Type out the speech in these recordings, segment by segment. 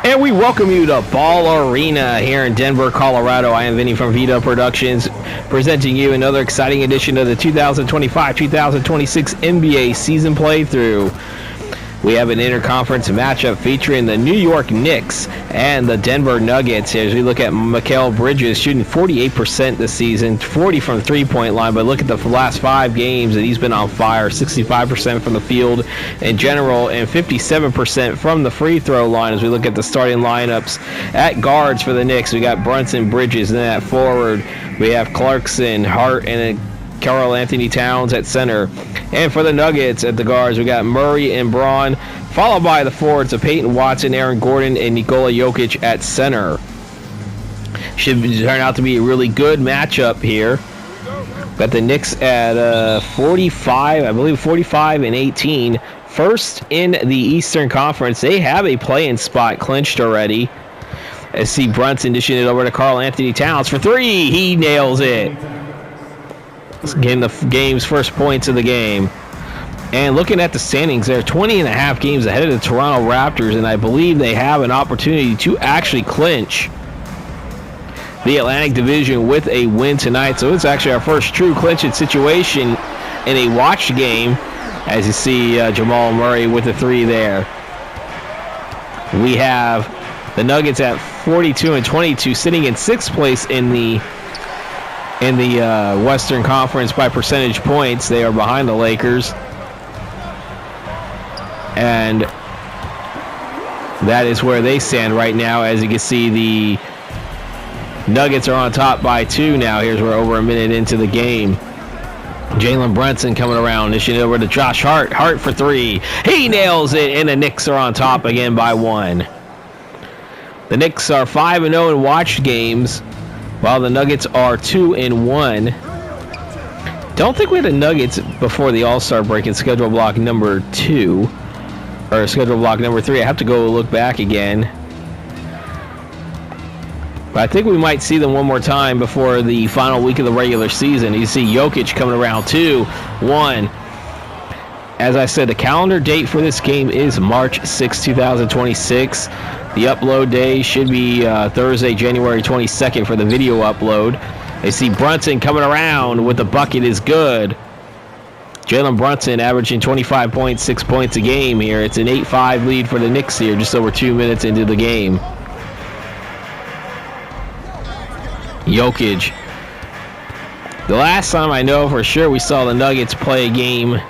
And we welcome you to Ball Arena here in Denver, Colorado. I am Vinny from Vita Productions, presenting you another exciting edition of the 2025-2026 NBA season playthrough. We have an interconference matchup featuring the New York Knicks and the Denver Nuggets. As we look at Mikal Bridges shooting 48% this season, 40 from the three-point line. But look at the last 5 games, and he's been on fire. 65% from the field in general and 57% from the free throw line. As we look at the starting lineups at guards for the Knicks, we got Brunson, Bridges, and then at forward we have Clarkson, Hart, and Karl Anthony Towns at center. And for the Nuggets at the guards, we got Murray and Braun, followed by the forwards of Peyton Watson, Aaron Gordon, and Nikola Jokic at center. Should turn out to be a really good matchup here. Got the Knicks at 45, I believe 45-18. First in the Eastern Conference. They have a play-in spot clinched already. I see Brunson dishing it over to Karl Anthony Towns for 3. He nails it. Getting the game's first points of the game. And looking at the standings, they're 20.5 games ahead of the Toronto Raptors, and I believe they have an opportunity to actually clinch the Atlantic Division with a win tonight. So it's actually our first true clinching situation in a watched game, as you see Jamal Murray with the 3 there. We have the Nuggets at 42-22, sitting in 6th place in the Western Conference by percentage points. They are behind the Lakers. And that is where they stand right now. As you can see, the Nuggets are on top by 2 now. Here's we're over a minute into the game. Jalen Brunson coming around, dishing it over to Josh Hart. Hart for 3. He nails it, and the Knicks are on top again by 1. The Knicks are 5-0 in watched games, while the Nuggets are 2-1. Don't think we had the Nuggets before the All-Star break in schedule block number 2. Or schedule block number 3. I have to go look back again. But I think we might see them one more time before the final week of the regular season. You see Jokic coming around 2-1. As I said, the calendar date for this game is March 6, 2026. The upload day should be Thursday, January 22nd for the video upload. They see Brunson coming around with the bucket is good. Jalen Brunson averaging 25.6 points a game here. It's an 8-5 lead for the Knicks here, just over 2 minutes into the game. Jokic. The last time I know for sure we saw the Nuggets play a game,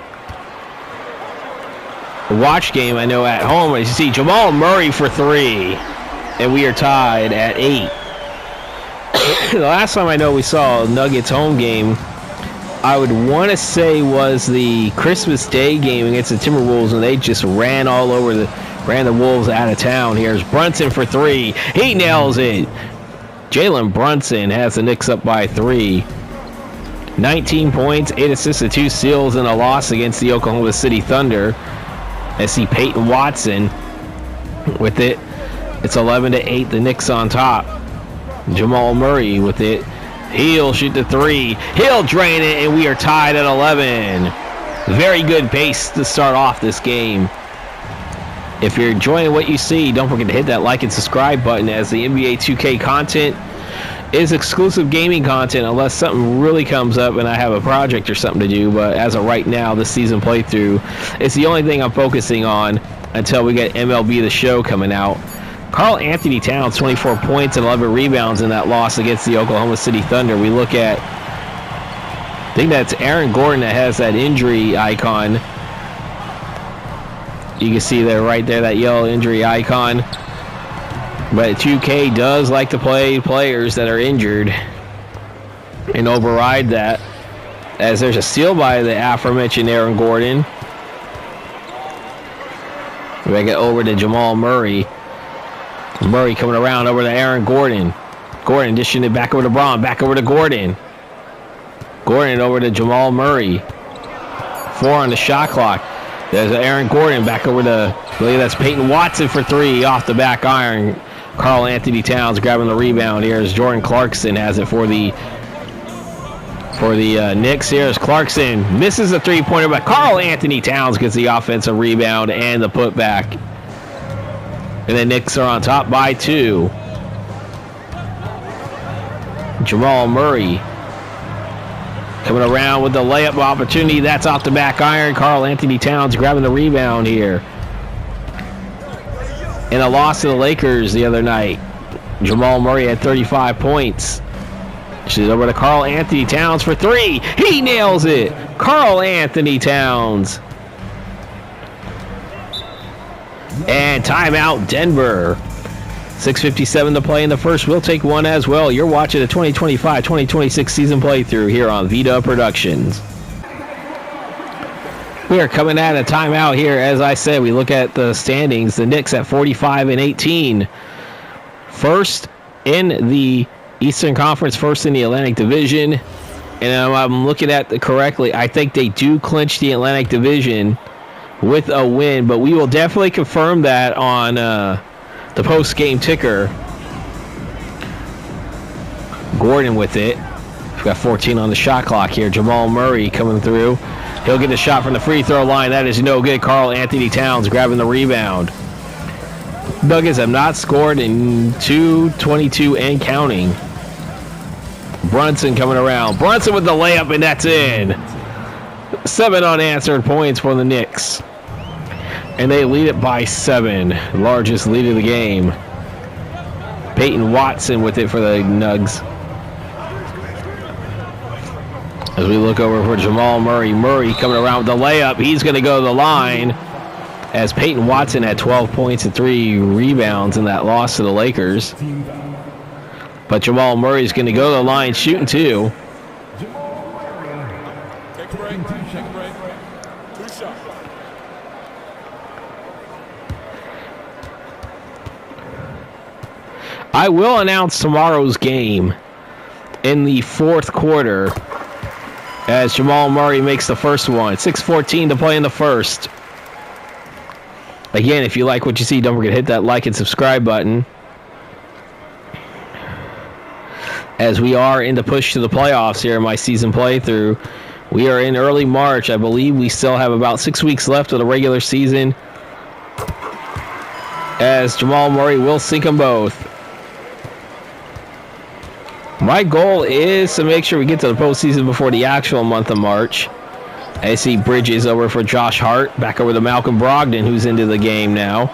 a watch game, I know at home, as you see Jamal Murray for 3, and we are tied at 8. The last time I know we saw a Nuggets home game, I would want to say was the Christmas Day game against the Timberwolves, and they just ran the Wolves out of town. Here's Brunson for 3. He nails it. Jalen Brunson has the Knicks up by 3. 19 points, 8 assists, and 2 steals in a loss against the Oklahoma City Thunder. I see Peyton Watson with it. It's 11-8. The Knicks on top. Jamal Murray with it. He'll shoot the 3. He'll drain it, and we are tied at 11. Very good pace to start off this game. If you're enjoying what you see, don't forget to hit that like and subscribe button, as the NBA 2K content is exclusive gaming content unless something really comes up and I have a project or something to do. But as of right now, this season playthrough, it's the only thing I'm focusing on until we get MLB The Show coming out. Karl Anthony Towns, 24 points and 11 rebounds in that loss against the Oklahoma City Thunder. We look at, I think that's Aaron Gordon that has that injury icon. You can see there right there, that yellow injury icon. But 2K does like to play players that are injured and override that, as there's a steal by the aforementioned Aaron Gordon. We get over to Jamal Murray. Murray coming around over to Aaron Gordon. Gordon dishing it back over to Braun, back over to Gordon. Gordon over to Jamal Murray. 4 on the shot clock. There's Aaron Gordon back over to, I believe that's Peyton Watson for 3 off the back iron. Karl Anthony Towns grabbing the rebound here as Jordan Clarkson has it for the Knicks. Here's Clarkson, misses the 3-pointer, but Karl Anthony Towns gets the offensive rebound and the putback. And the Knicks are on top by 2. Jamal Murray coming around with the layup opportunity. That's off the back iron. Karl Anthony Towns grabbing the rebound here. In a loss to the Lakers the other night, Jamal Murray had 35 points. She's over to Karl Anthony Towns for 3. He nails it. Karl Anthony Towns. And timeout, Denver. 6:57 to play in the first. We'll take one as well. You're watching the 2025-2026 season playthrough here on Vita Productions. We are coming at a timeout here. As I said, we look at the standings. The Knicks at 45-18. First in the Eastern Conference, first in the Atlantic Division. And I'm looking at it correctly. I think they do clinch the Atlantic Division with a win, but we will definitely confirm that on the post-game ticker. Gordon with it. We've got 14 on the shot clock here. Jamal Murray coming through. He'll get a shot from the free throw line. That is no good. Karl Anthony Towns grabbing the rebound. Nuggets have not scored in 2:22 and counting. Brunson coming around. Brunson with the layup, and that's in. 7 unanswered points for the Knicks. And they lead it by 7. Largest lead of the game. Peyton Watson with it for the Nugs. As we look over for Jamal Murray. Murray coming around with the layup. He's going to go to the line. As Peyton Watson had 12 points and 3 rebounds in that loss to the Lakers. But Jamal Murray's going to go to the line shooting 2. I will announce tomorrow's game in the fourth quarter as Jamal Murray makes the first one. 6:14 to play in the first. Again, if you like what you see, don't forget to hit that like and subscribe button. As we are in the push to the playoffs here in my season playthrough. We are in early March. I believe we still have about 6 weeks left of the regular season. As Jamal Murray will sink them both. My goal is to make sure we get to the postseason before the actual month of March. I see Bridges over for Josh Hart. Back over to Malcolm Brogdon, who's into the game now.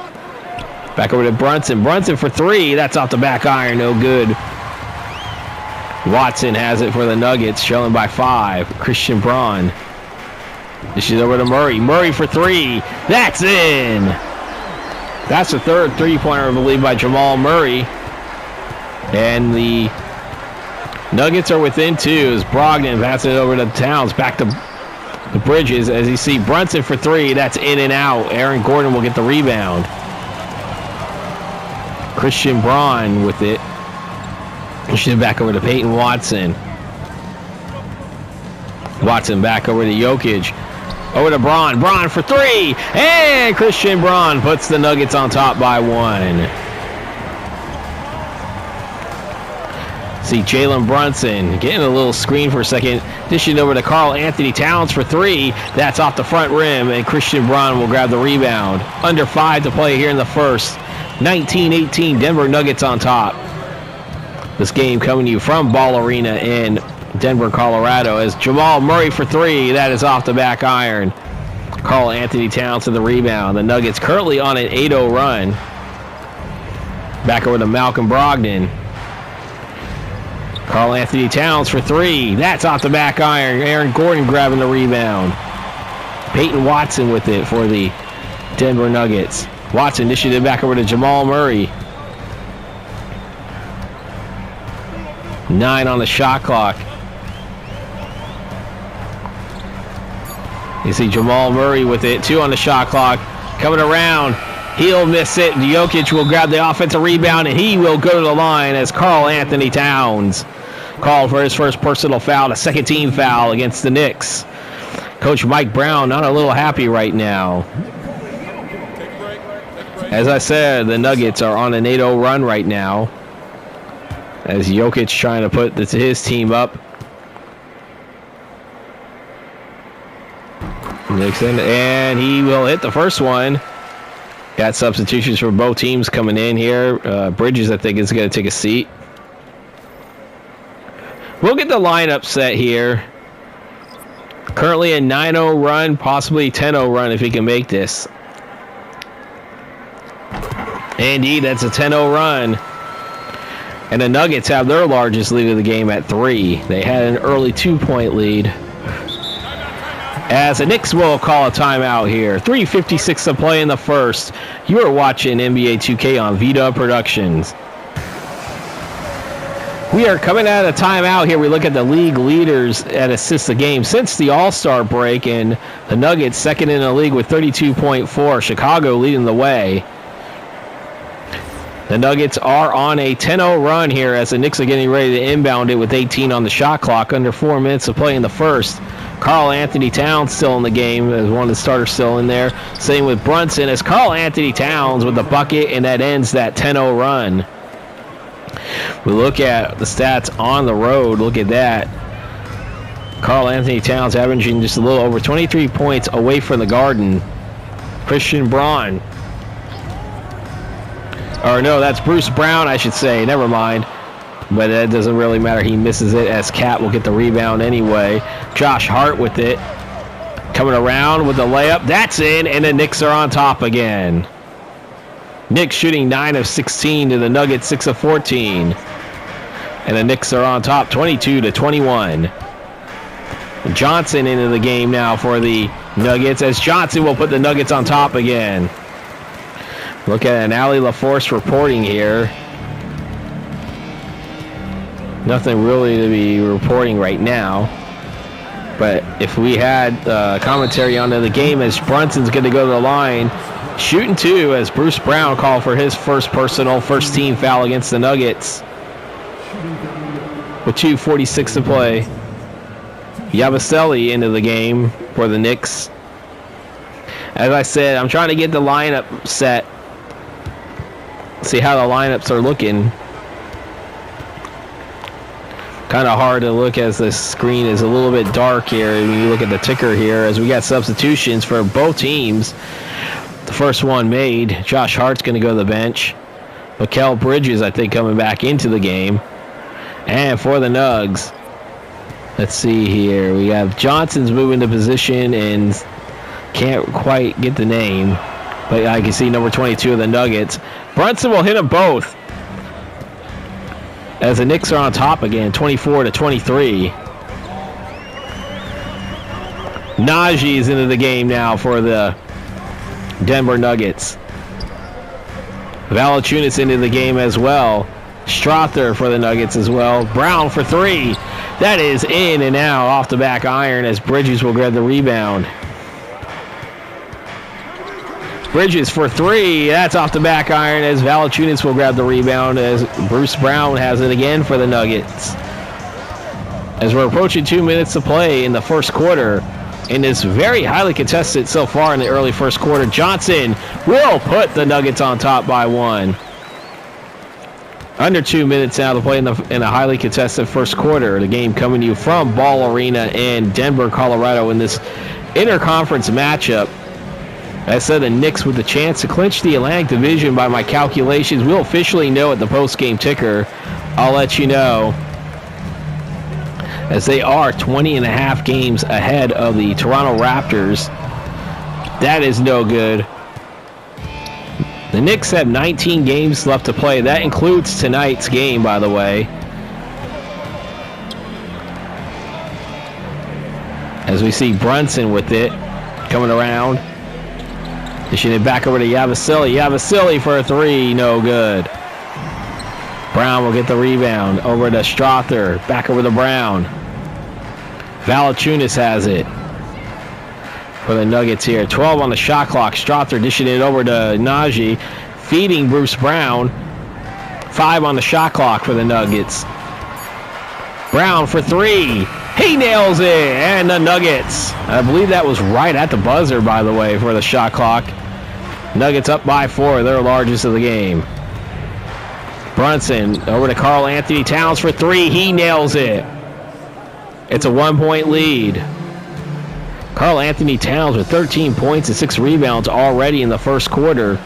Back over to Brunson. Brunson for 3. That's off the back iron. No good. Watson has it for the Nuggets, trailing by 5. Christian Braun. This is over to Murray. Murray for 3. That's in. That's the third three-pointer, I believe, by Jamal Murray. And the Nuggets are within 2 as Brogdon passes it over to Towns. Back to the Bridges as you see Brunson for 3. That's in and out. Aaron Gordon will get the rebound. Christian Braun with it. Pushing it back over to Peyton Watson. Watson back over to Jokic. Over to Braun. Braun for 3. And Christian Braun puts the Nuggets on top by 1. See Jalen Brunson getting a little screen for a second. Dishing over to Karl Anthony Towns for 3. That's off the front rim, and Christian Braun will grab the rebound. Under 5 to play here in the first. 19-18, Denver Nuggets on top. This game coming to you from Ball Arena in Denver, Colorado, as Jamal Murray for 3. That is off the back iron. Karl Anthony Towns to the rebound. The Nuggets currently on an 8-0 run. Back over to Malcolm Brogdon. Karl Anthony Towns for 3. That's off the back iron. Aaron Gordon grabbing the rebound. Peyton Watson with it for the Denver Nuggets. Watson dishes it back over to Jamal Murray. 9 on the shot clock. You see Jamal Murray with it. 2 on the shot clock. Coming around. He'll miss it. Jokic will grab the offensive rebound, and he will go to the line as Karl Anthony Towns called for his first personal foul, a second team foul against the Knicks. Coach Mike Brown not a little happy right now. As I said, the Nuggets are on an 8-0 run right now. As Jokic trying to put his team up. Nixon, and he will hit the first one. Got substitutions for both teams coming in here. Bridges, I think, is going to take a seat. We'll get the lineup set here. Currently a 9-0 run, possibly 10-0 run if he can make this. Indeed, that's a 10-0 run. And the Nuggets have their largest lead of the game at 3. They had an early 2-point lead. As the Knicks will call a timeout here. 3:56 to play in the first. You are watching NBA 2K on Vita Productions. We are coming out of timeout here. We look at the league leaders at assists a game since the All-Star break, and the Nuggets second in the league with 32.4. Chicago leading the way. The Nuggets are on a 10-0 run here as the Knicks are getting ready to inbound it with 18 on the shot clock. Under 4 minutes to play in the first. Karl Anthony Towns still in the game as one of the starters still in there. Same with Brunson as Karl Anthony Towns with the bucket, and that ends that 10-0 run. We look at the stats on the road. Look at that. Karl Anthony Towns averaging just a little over 23 points away from the Garden. Christian Braun. Or no, that's Bruce Brown, I should say. Never mind. But that doesn't really matter. He misses it as Cat will get the rebound anyway. Josh Hart with it. Coming around with the layup. That's in, and the Knicks are on top again. Knicks shooting 9 of 16 to the Nuggets 6 of 14. And the Knicks are on top 22-21. Johnson into the game now for the Nuggets as Johnson will put the Nuggets on top again. Look at an Ali LaForce reporting here. Nothing really to be reporting right now. But if we had commentary on the game as Brunson's going to go to the line, shooting 2 as Bruce Brown called for his first team foul against the Nuggets. With 2:46 to play. Yabusele into the game for the Knicks. As I said, I'm trying to get the lineup set. See how the lineups are looking. Kind of hard to look as the screen is a little bit dark here. When you look at the ticker here as we got substitutions for both teams. The first one made. Josh Hart's going to go to the bench. Mikal Bridges, I think, coming back into the game. And for the Nugs, let's see here. We have Johnson's moving to position and can't quite get the name. But I can see number 22 of the Nuggets. Brunson will hit them both. As the Knicks are on top again, 24-23. Najee is into the game now for the Denver Nuggets. Valanciunas into the game as well. Strother for the Nuggets as well. Brown for 3. That is in and out off the back iron as Bridges will grab the rebound. Bridges for 3. That's off the back iron as Valanciunas will grab the rebound as Bruce Brown has it again for the Nuggets. As we're approaching 2 minutes to play in the first quarter, in this very highly contested so far in the early first quarter, Johnson will put the Nuggets on top by 1. Under 2 minutes now to play in a highly contested first quarter. The game coming to you from Ball Arena in Denver, Colorado in this interconference matchup. I said the Knicks with the chance to clinch the Atlantic Division by my calculations. We'll officially know at the post-game ticker. I'll let you know. As they are 20.5 games ahead of the Toronto Raptors. That is no good. The Knicks have 19 games left to play. That includes tonight's game, by the way. As we see Brunson with it, coming around. Dishing it back over to Yabusele. Yabusele for a 3, no good. Brown will get the rebound. Over to Strother, back over to Brown. Valanciunas has it for the Nuggets here. 12 on the shot clock. Strother dishing it over to Najee, feeding Bruce Brown. 5 on the shot clock for the Nuggets. Brown for 3. He nails it, and the Nuggets. I believe that was right at the buzzer, by the way, for the shot clock. Nuggets up by 4, their largest of the game. Brunson over to Karl Anthony Towns for 3. He nails it. It's a 1-point lead. Karl Anthony Towns with 13 points and 6 rebounds already in the first quarter.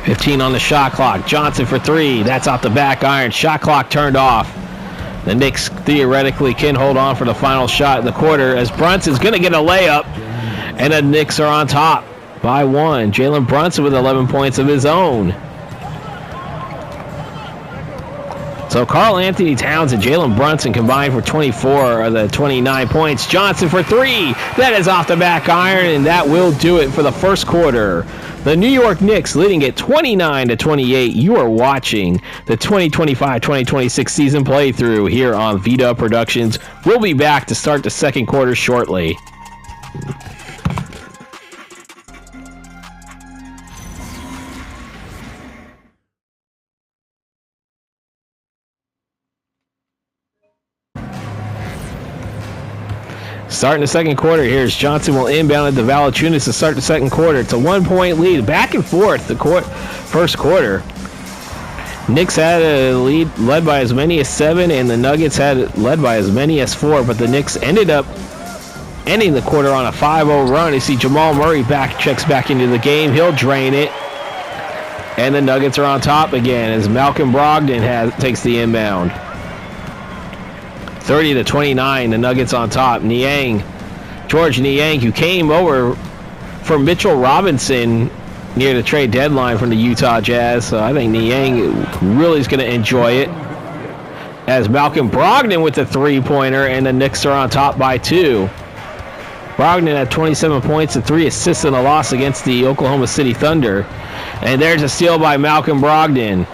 15 on the shot clock. Johnson for three. That's off the back iron. Shot clock turned off. The Knicks theoretically can hold on for the final shot in the quarter as Brunson's going to get a layup. And the Knicks are on top by one. Jalen Brunson with 11 points of his own. So Karl Anthony Towns and Jalen Brunson combined for 24 of the 29 points. Johnson for three. That is off the back iron, and that will do it for the first quarter. The New York Knicks leading at 29-28. You are watching the 2025-2026 season playthrough here on Vita Productions. We'll be back to start the second quarter shortly. Starting the second quarter, here's Johnson will inbound at the Valanciunas to start the second quarter. It's a 1-point lead, back and forth the first quarter. Knicks had a lead led by as many as 7, and the Nuggets had it led by as many as 4, but the Knicks ended up ending the quarter on a 5-0 run. You see Jamal Murray checks back into the game. He'll drain it, and the Nuggets are on top again as Malcolm Brogdon takes the inbound. 30-29, the Nuggets on top. George Niang, who came over for Mitchell Robinson near the trade deadline from the Utah Jazz. So I think Niang really is going to enjoy it. As Malcolm Brogdon with the three-pointer, and the Knicks are on top by 2. Brogdon had 27 points and 3 assists in a loss against the Oklahoma City Thunder. And there's a steal by Malcolm Brogdon.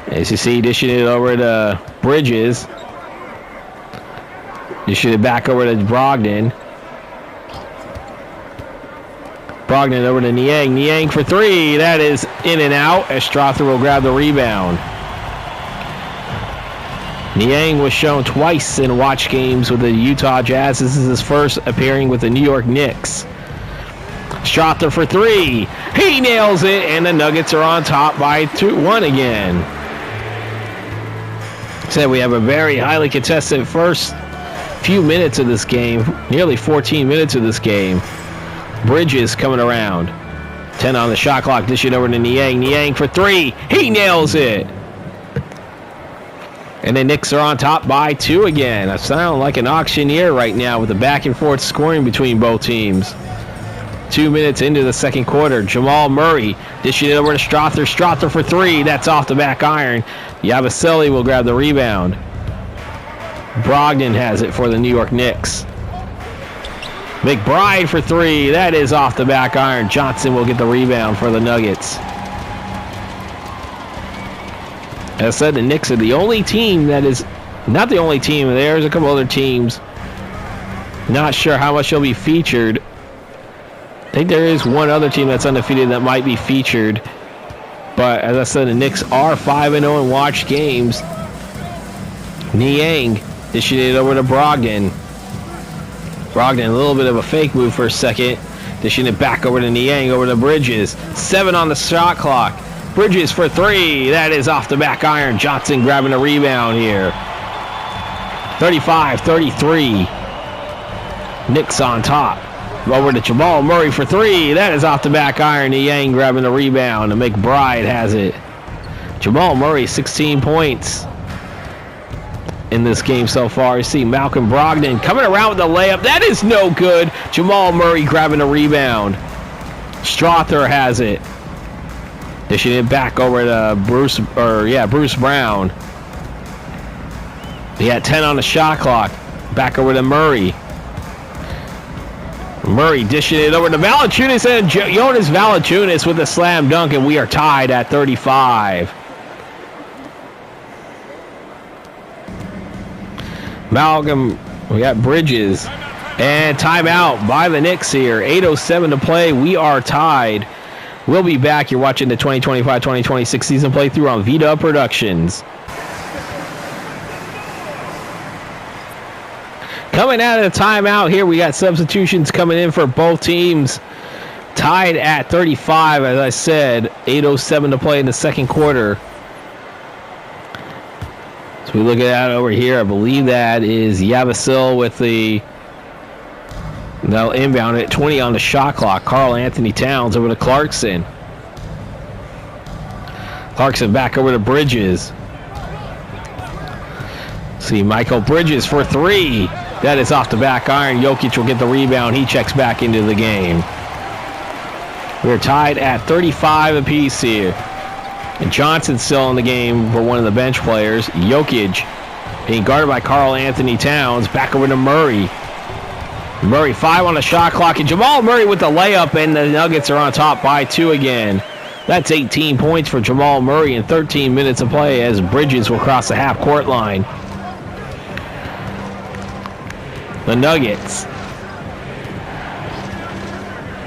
As you see, dishing it over to Bridges. Dishing it back over to Brogdon. Brogdon over to Niang. Niang for three. That is in and out as Strother will grab the rebound. Niang was shown twice in watch games with the Utah Jazz. This is his first appearing with the New York Knicks. Strother for three. He nails it, and the Nuggets are on top by 2-1 again. Said we have a very highly contested first few minutes of this game, nearly 14 minutes of this game. Bridges coming around. 10 on the shot clock, dishing over to Niang. Niang for three. He nails it. And the Knicks are on top by 2 again. I sound like an auctioneer right now with the back and forth scoring between both teams. 2 minutes into the second quarter. Jamal Murray dishing it over to Strother. Strother for three. That's off the back iron. Yabusele will grab the rebound. Brogdon has it for the New York Knicks. McBride for three. That is off the back iron. Johnson will get the rebound for the Nuggets. As I said, the Knicks are the only team that is not the only team. There's a couple other teams. Not sure how much they'll be featured. I think there is one other team that's undefeated that might be featured. But as I said, the Knicks are 5-0 in watch games. Niang dishing it over to Brogdon. Brogdon, a little bit of a fake move for a second. Dishing it back over to Niang, over to Bridges. 7 on the shot clock. Bridges for three. That is off the back iron. Johnson grabbing a rebound here. 35-33. Knicks on top. Over to Jamal Murray for three. That is off the back iron. Niang grabbing the rebound, and McBride has it. Jamal Murray, 16 points in this game so far. You see Malcolm Brogdon coming around with the layup. That is no good. Jamal Murray grabbing a rebound. Strother has it. Dishing it back over to Bruce Brown. He had 10 on the shot clock. Back over to Murray. Murray dishing it over to Valanciunas, and Jonas Valanciunas with a slam dunk, and we are tied at 35. Malcolm, we got Bridges, and timeout by the Knicks here. 8:07 to play. We are tied. We'll be back. You're watching the 2025-2026 season playthrough on Vita Productions. Coming out of the timeout here, we got substitutions coming in for both teams. Tied at 35, as I said. 8:07 to play in the second quarter. So we look at that over here. I believe that is Yabusele with the... They'll inbound at 20 on the shot clock. Karl Anthony Towns over to Clarkson. Clarkson back over to Bridges. See Michael Bridges for three. That is off the back iron. Jokic will get the rebound. He checks back into the game. We're tied at 35 apiece here. And Johnson's still in the game for one of the bench players. Jokic being guarded by Karl Anthony Towns. Back over to Murray. Murray 5 on the shot clock. And Jamal Murray with the layup, and the Nuggets are on top by 2 again. That's 18 points for Jamal Murray in 13 minutes of play as Bridges will cross the half-court line. The Nuggets.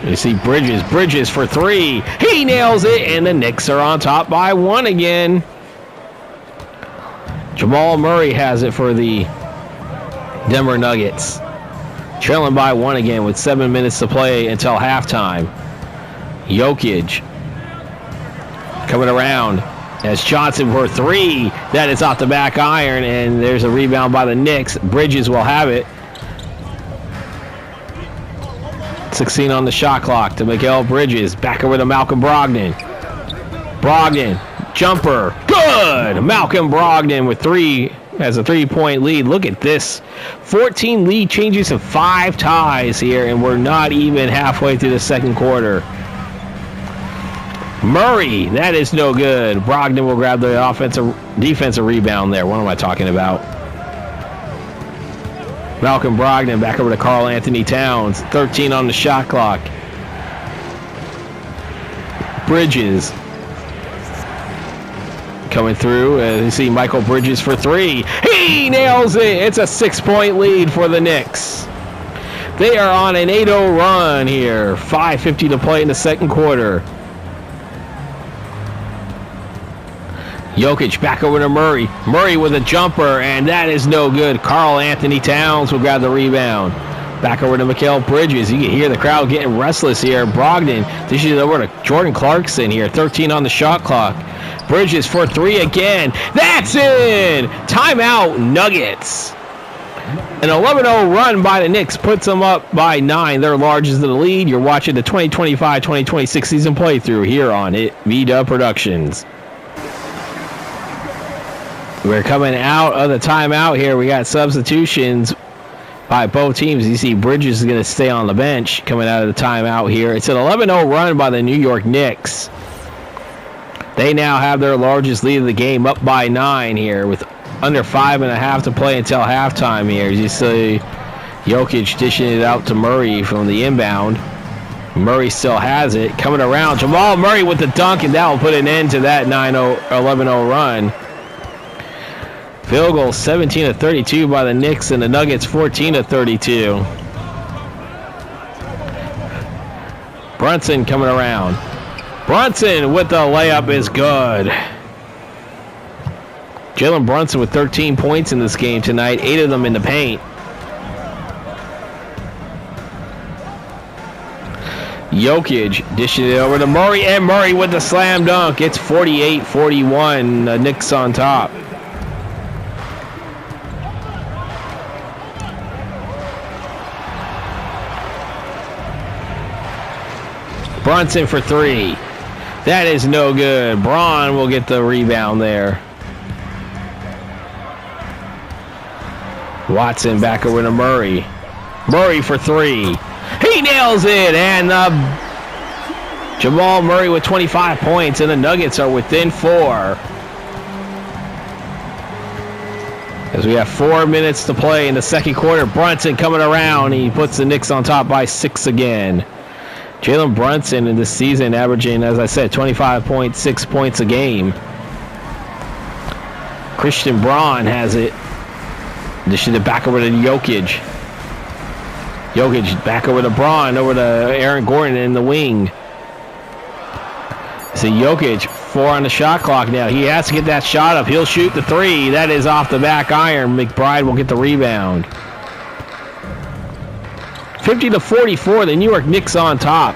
You see Bridges for three. He nails it, and the Knicks are on top by 1 again. Jamal Murray has it for the Denver Nuggets. Trailing by 1 again with 7 minutes to play until halftime. Jokic coming around as Johnson for three. That is off the back iron, and there's a rebound by the Knicks. Bridges will have it. 16 on the shot clock to Mikal Bridges. Back over to Malcolm Brogdon. Brogdon, jumper, good! Malcolm Brogdon with three, has a 3-point lead. Look at this. 14 lead changes to 5 ties here, and we're not even halfway through the second quarter. Murray, that is no good. Brogdon will grab the defensive rebound there. What am I talking about? Malcolm Brogdon back over to Karl Anthony Towns. 13 on the shot clock. Bridges coming through. You see Michael Bridges for three. He nails it. It's a 6-point lead for the Knicks. They are on an 8-0 run here. 5:50 to play in the second quarter. Jokic back over to Murray. Murray with a jumper, and that is no good. Karl Anthony Towns will grab the rebound. Back over to Mikal Bridges. You can hear the crowd getting restless here. Brogdon dishes it over to Jordan Clarkson here. 13 on the shot clock. Bridges for three again. That's in! Timeout, Nuggets. An 11-0 run by the Knicks puts them up by 9. They're largest in the lead. You're watching the 2025-2026 season playthrough here on VW Productions. We're coming out of the timeout here. We got substitutions by both teams. You see Bridges is going to stay on the bench coming out of the timeout here. It's an 11-0 run by the New York Knicks. They now have their largest lead of the game, up by 9 here with under 5.5 to play until halftime here. As you see Jokic dishing it out to Murray from the inbound. Murray still has it. Coming around, Jamal Murray with the dunk, and that will put an end to that 11-0 run. Field goal 17-32 by the Knicks, and the Nuggets 14-32. Brunson coming around. Brunson with the layup is good. Jalen Brunson with 13 points in this game tonight, 8 of them in the paint. Jokic dishing it over to Murray, and Murray with the slam dunk. It's 48-41. The Knicks on top. Brunson for three. That is no good. Braun will get the rebound there. Watson back over to Murray. Murray for three. He nails it, and Jamal Murray with 25 points, and the Nuggets are within 4. As we have 4 minutes to play in the second quarter. Brunson coming around. He puts the Knicks on top by 6 again. Jalen Brunson in this season averaging, as I said, 25.6 points a game. Christian Braun has it. Dishing it back over to Jokic. Jokic back over to Braun, over to Aaron Gordon in the wing. See Jokic, 4 on the shot clock now. He has to get that shot up. He'll shoot the three. That is off the back iron. McBride will get the rebound. 50-44, the New York Knicks on top.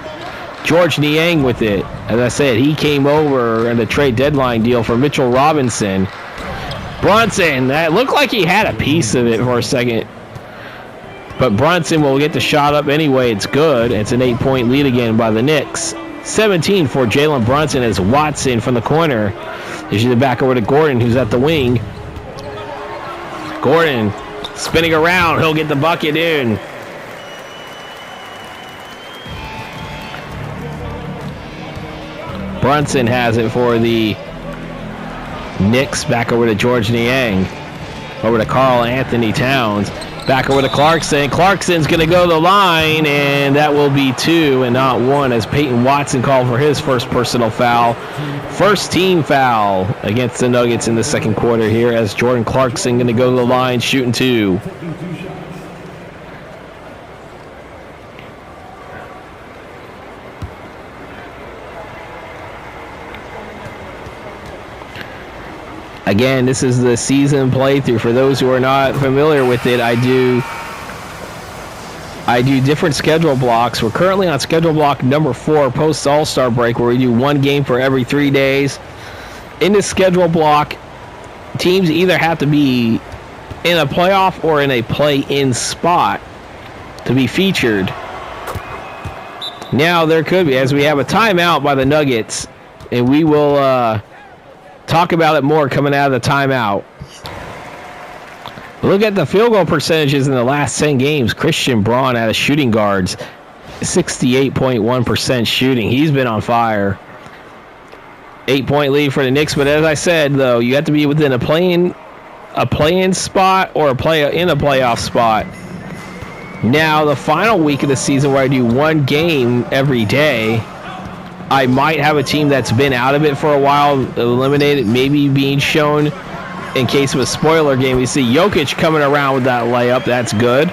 George Niang with it. As I said, he came over in the trade deadline deal for Mitchell Robinson. Brunson, that looked like he had a piece of it for a second. But Brunson will get the shot up anyway. It's good. It's an 8-point lead again by the Knicks. 17 for Jalen Brunson as Watson from the corner. Dishes it back over to Gordon, who's at the wing. Gordon spinning around. He'll get the bucket in. Brunson has it for the Knicks. Back over to George Niang. Over to Karl Anthony Towns. Back over to Clarkson. Clarkson's going to go to the line, and that will be 2 and not 1 as Peyton Watson called for his first personal foul. First team foul against the Nuggets in the second quarter here as Jordan Clarkson going to go to the line shooting 2. Again, this is the season playthrough. For those who are not familiar with it, I do different schedule blocks. We're currently on schedule block number 4 post All-Star break, where we do 1 game for every 3 days. In this schedule block, teams either have to be in a playoff or in a play-in spot to be featured. Now there could be, as we have a timeout by the Nuggets, and we will talk about it more coming out of the timeout. Look at the field goal percentages in the last 10 games. Christian Braun out of shooting guards, 68.1% shooting. He's been on fire. 8-point lead for the Knicks, but as I said, though, you have to be within a play-in spot or in a playoff spot. Now, the final week of the season where I do 1 game every day, I might have a team that's been out of it for a while, eliminated, maybe being shown in case of a spoiler game. We see Jokic coming around with that layup. That's good.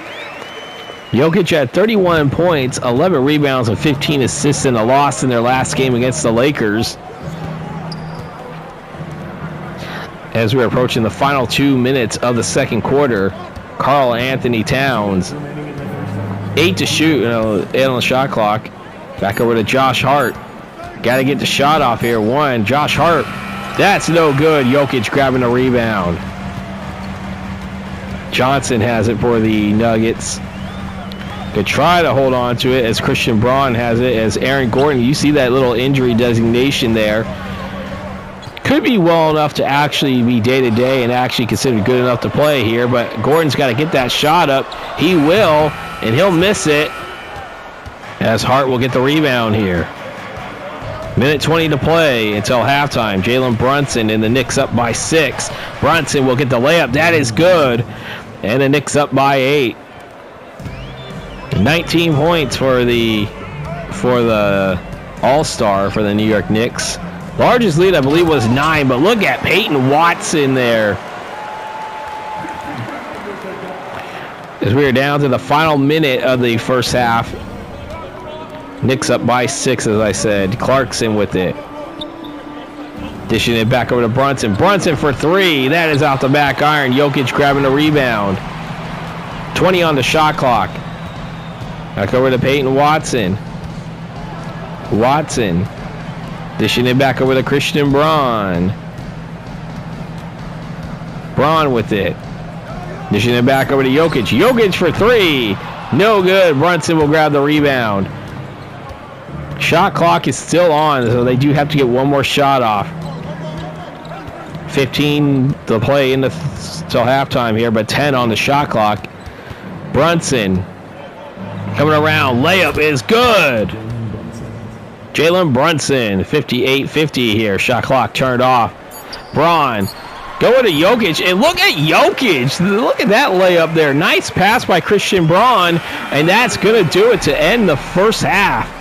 Jokic had 31 points, 11 rebounds, and 15 assists in a loss in their last game against the Lakers. As we're approaching the final 2 minutes of the second quarter, Karl Anthony Towns, 8 to shoot, 8 on the shot clock. Back over to Josh Hart. Got to get the shot off here. 1. Josh Hart. That's no good. Jokic grabbing a rebound. Johnson has it for the Nuggets. Could try to hold on to it as Christian Braun has it. As Aaron Gordon, you see that little injury designation there. Could be well enough to actually be day-to-day and actually considered good enough to play here. But Gordon's got to get that shot up. He will, and he'll miss it. As Hart will get the rebound here. Minute 20 to play until halftime. Jalen Brunson and the Knicks up by 6. Brunson will get the layup. That is good. And the Knicks up by 8. 19 points for the All-Star for the New York Knicks. Largest lead, I believe, was 9. But look at Peyton Watson there. As we are down to the final minute of the first half. Knicks up by 6, as I said. Clarkson with it. Dishing it back over to Brunson. Brunson for 3. That is out the back iron. Jokic grabbing the rebound. 20 on the shot clock. Back over to Peyton Watson. Watson. Dishing it back over to Christian Braun. Braun with it. Dishing it back over to Jokic. Jokic for 3. No good. Brunson will grab the rebound. Shot clock is still on, so they do have to get one more shot off. 15 to play till halftime here, but 10 on the shot clock. Brunson coming around. Layup is good. Jalen Brunson, 58-50 here. Shot clock turned off. Braun going to Jokic, and look at Jokic. Look at that layup there. Nice pass by Christian Braun, and that's going to do it to end the first half.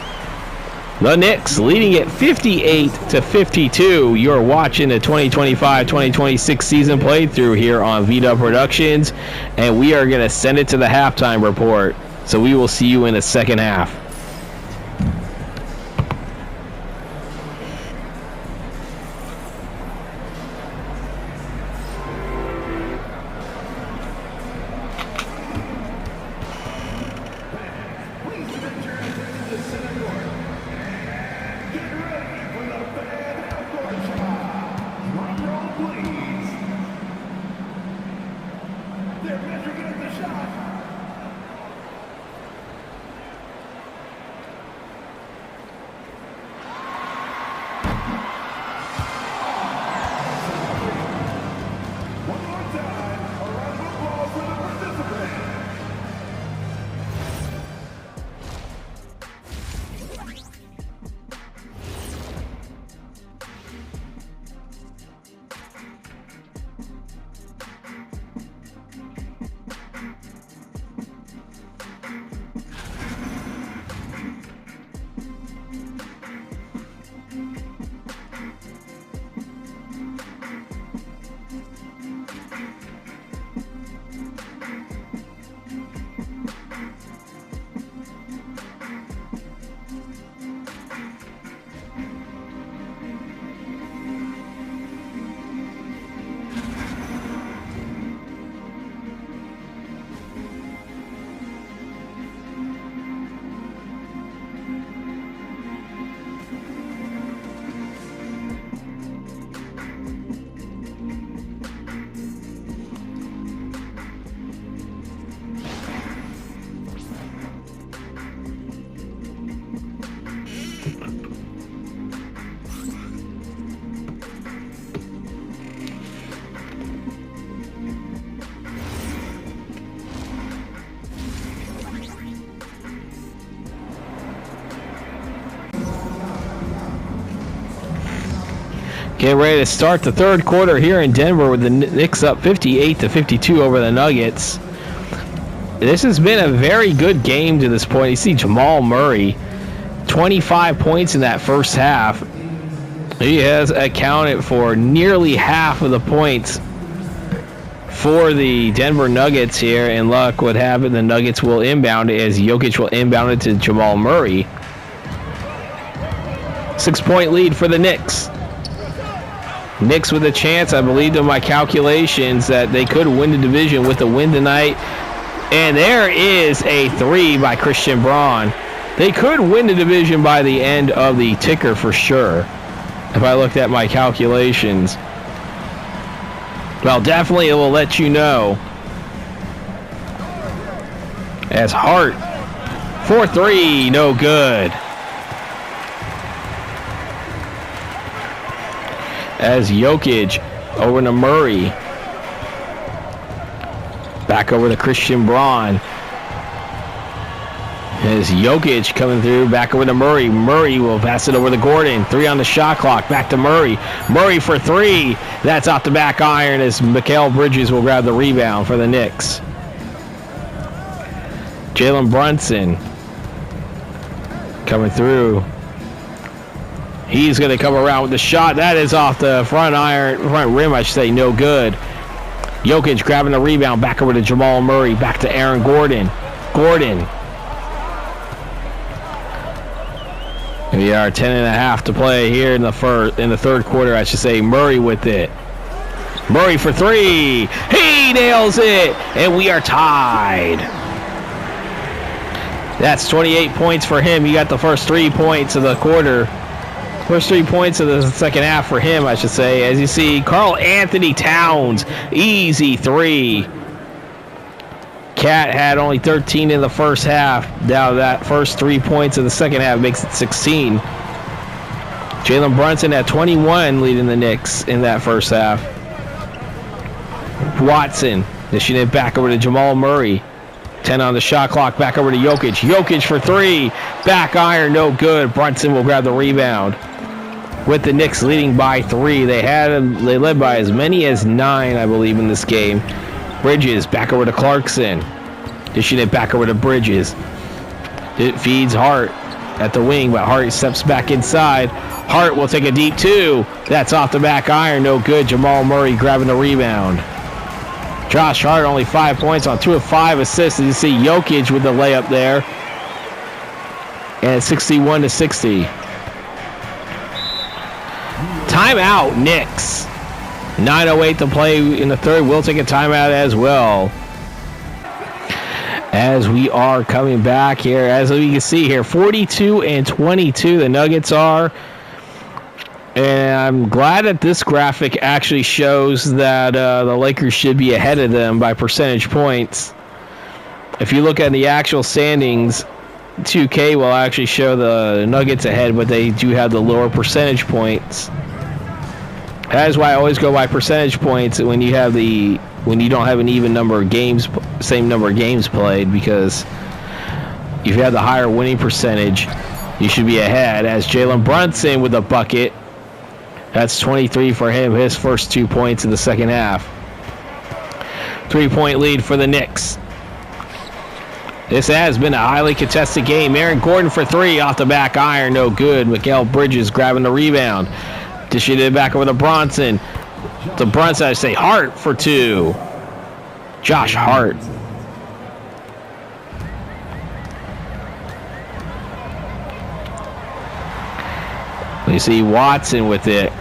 The Knicks leading it 58-52. You're watching the 2025-2026 season playthrough here on VW Productions, and we are going to send it to the halftime report. So we will see you in the second half. Getting ready to start the third quarter here in Denver with the Knicks up 58-52 over the Nuggets. This has been a very good game to this point. You see Jamal Murray, 25 points in that first half. He has accounted for nearly half of the points for the Denver Nuggets here, and luck would have it the Nuggets will inbound it as Jokic will inbound it to Jamal Murray. 6-point lead for the Knicks. Knicks with a chance, I believe in my calculations, that they could win the division with a win tonight. And there is a three by Christian Braun. They could win the division by the end of the ticker for sure, if I looked at my calculations. Well, definitely it will let you know. As Hart, 4-3, no good. As Jokic over to Murray. Back over to Christian Braun. As Jokic coming through, back over to Murray. Murray will pass it over to Gordon. 3 on the shot clock. Back to Murray. Murray for 3. That's off the back iron as Mikal Bridges will grab the rebound for the Knicks. Jalen Brunson coming through. He's going to come around with the shot. That is off the front rim, I should say. No good. Jokic grabbing the rebound. Back over to Jamal Murray. Back to Aaron Gordon. Gordon. We are 10.5 to play here in the third quarter, I should say. Murray with it. Murray for 3. He nails it. And we are tied. That's 28 points for him. He got the first 3 points of the quarter. First 3 points of the second half for him, I should say. As you see, Karl Anthony Towns, easy 3. Cat had only 13 in the first half. Now that first 3 points of the second half makes it 16. Jalen Brunson had 21 leading the Knicks in that first half. Watson dishing it back over to Jamal Murray. 10 on the shot clock, back over to Jokic. Jokic for 3. Back iron, no good. Brunson will grab the rebound. With the Knicks leading by 3. They led by as many as 9, I believe, in this game. Bridges back over to Clarkson. Dishing it back over to Bridges. It feeds Hart at the wing, but Hart steps back inside. Hart will take a deep 2. That's off the back iron, no good. Jamal Murray grabbing the rebound. Josh Hart only 5 points on 2 of 5 assists. You see Jokic with the layup there. And 61-60. Timeout, Knicks. 9:08 to play in the third. We'll take a timeout as well. As we are coming back here, as we can see here, 42-22 the Nuggets are. And I'm glad that this graphic actually shows that the Lakers should be ahead of them by percentage points. If you look at the actual standings, 2K will actually show the Nuggets ahead, but they do have the lower percentage points. That is why I always go by percentage points when you don't have an even number of games, same number of games played, because if you have the higher winning percentage, you should be ahead. As Jalen Brunson with a bucket. That's 23 for him, his first 2 points in the second half. 3-point lead for the Knicks. This has been a highly contested game. Aaron Gordon for 3 off the back iron, no good. Mikal Bridges grabbing the rebound. Dishing it back over to Bronson. To Brunson, I say Hart for 2. Josh Hart. You see Watson with it.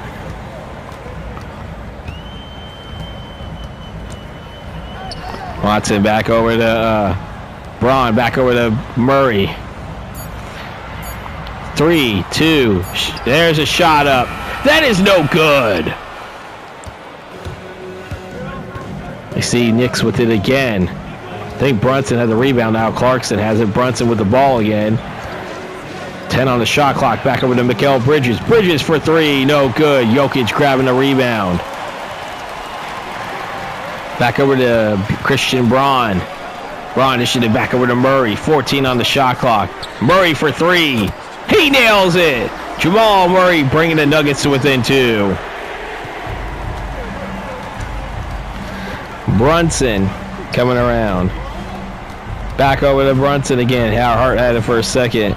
Watson back over to Braun, back over to Murray. 3, 2. There's a shot up. That is no good. You see Knicks with it again. I think Brunson had the rebound now. Clarkson has it. Brunson with the ball again. 10 on the shot clock. Back over to Mikal Bridges. Bridges for 3. No good. Jokic grabbing the rebound. Back over to Christian Braun. Braun dishing it back over to Murray. 14 on the shot clock. Murray for 3. He nails it. Jamal Murray bringing the Nuggets to within 2. Brunson coming around. Back over to Brunson again. How Hart had it for a second.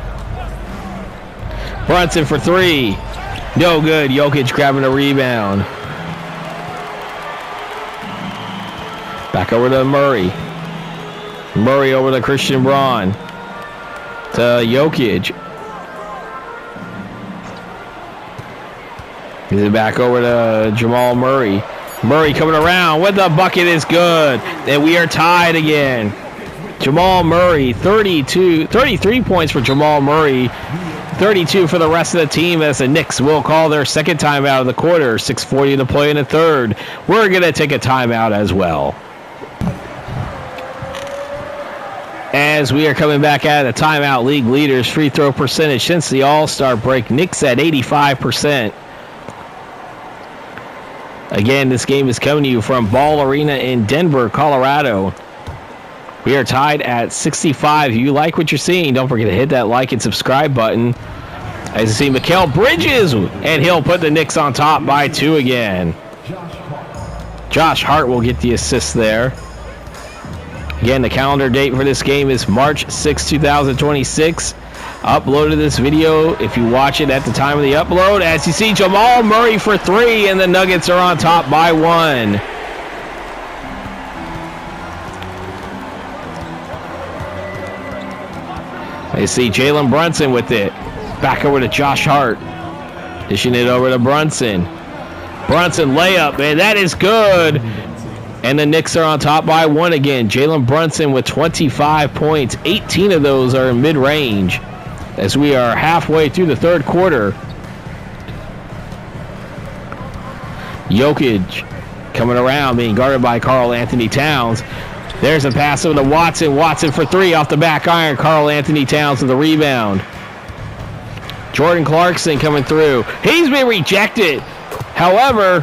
Brunson for three. No good. Jokic grabbing a rebound. Back over to Murray. Murray over to Christian Braun. To Jokic. Gives it back over to Jamal Murray. Murray coming around with the bucket is good. And we are tied again. Jamal Murray, 33 points for Jamal Murray. 32 for the rest of the team as the Knicks will call their second timeout of the quarter. 6:40 to play in the third. We're going to take a timeout as well. As we are coming back out of the timeout, league leaders free throw percentage since the All-Star break. Knicks at 85%. Again, this game is coming to you from Ball Arena in Denver, Colorado. We are tied at 65. If you like what you're seeing, don't forget to hit that like and subscribe button. As you see, Mikal Bridges, and he'll put the Knicks on top by 2 again. Josh Hart will get the assist there. Again, the calendar date for this game is March 6, 2026. Uploaded this video if you watch it at the time of the upload. As you see, Jamal Murray for 3, and the Nuggets are on top by 1. You see Jalen Brunson with it. Back over to Josh Hart. Dishing it over to Brunson. Brunson layup, man, that is good. And the Knicks are on top by 1 again. Jalen Brunson with 25 points. 18 of those are in mid-range. As we are halfway through the third quarter. Jokic coming around, being guarded by Karl Anthony Towns. There's a pass over to Watson. Watson for 3 off the back iron. Karl Anthony Towns with the rebound. Jordan Clarkson coming through. He's been rejected. However,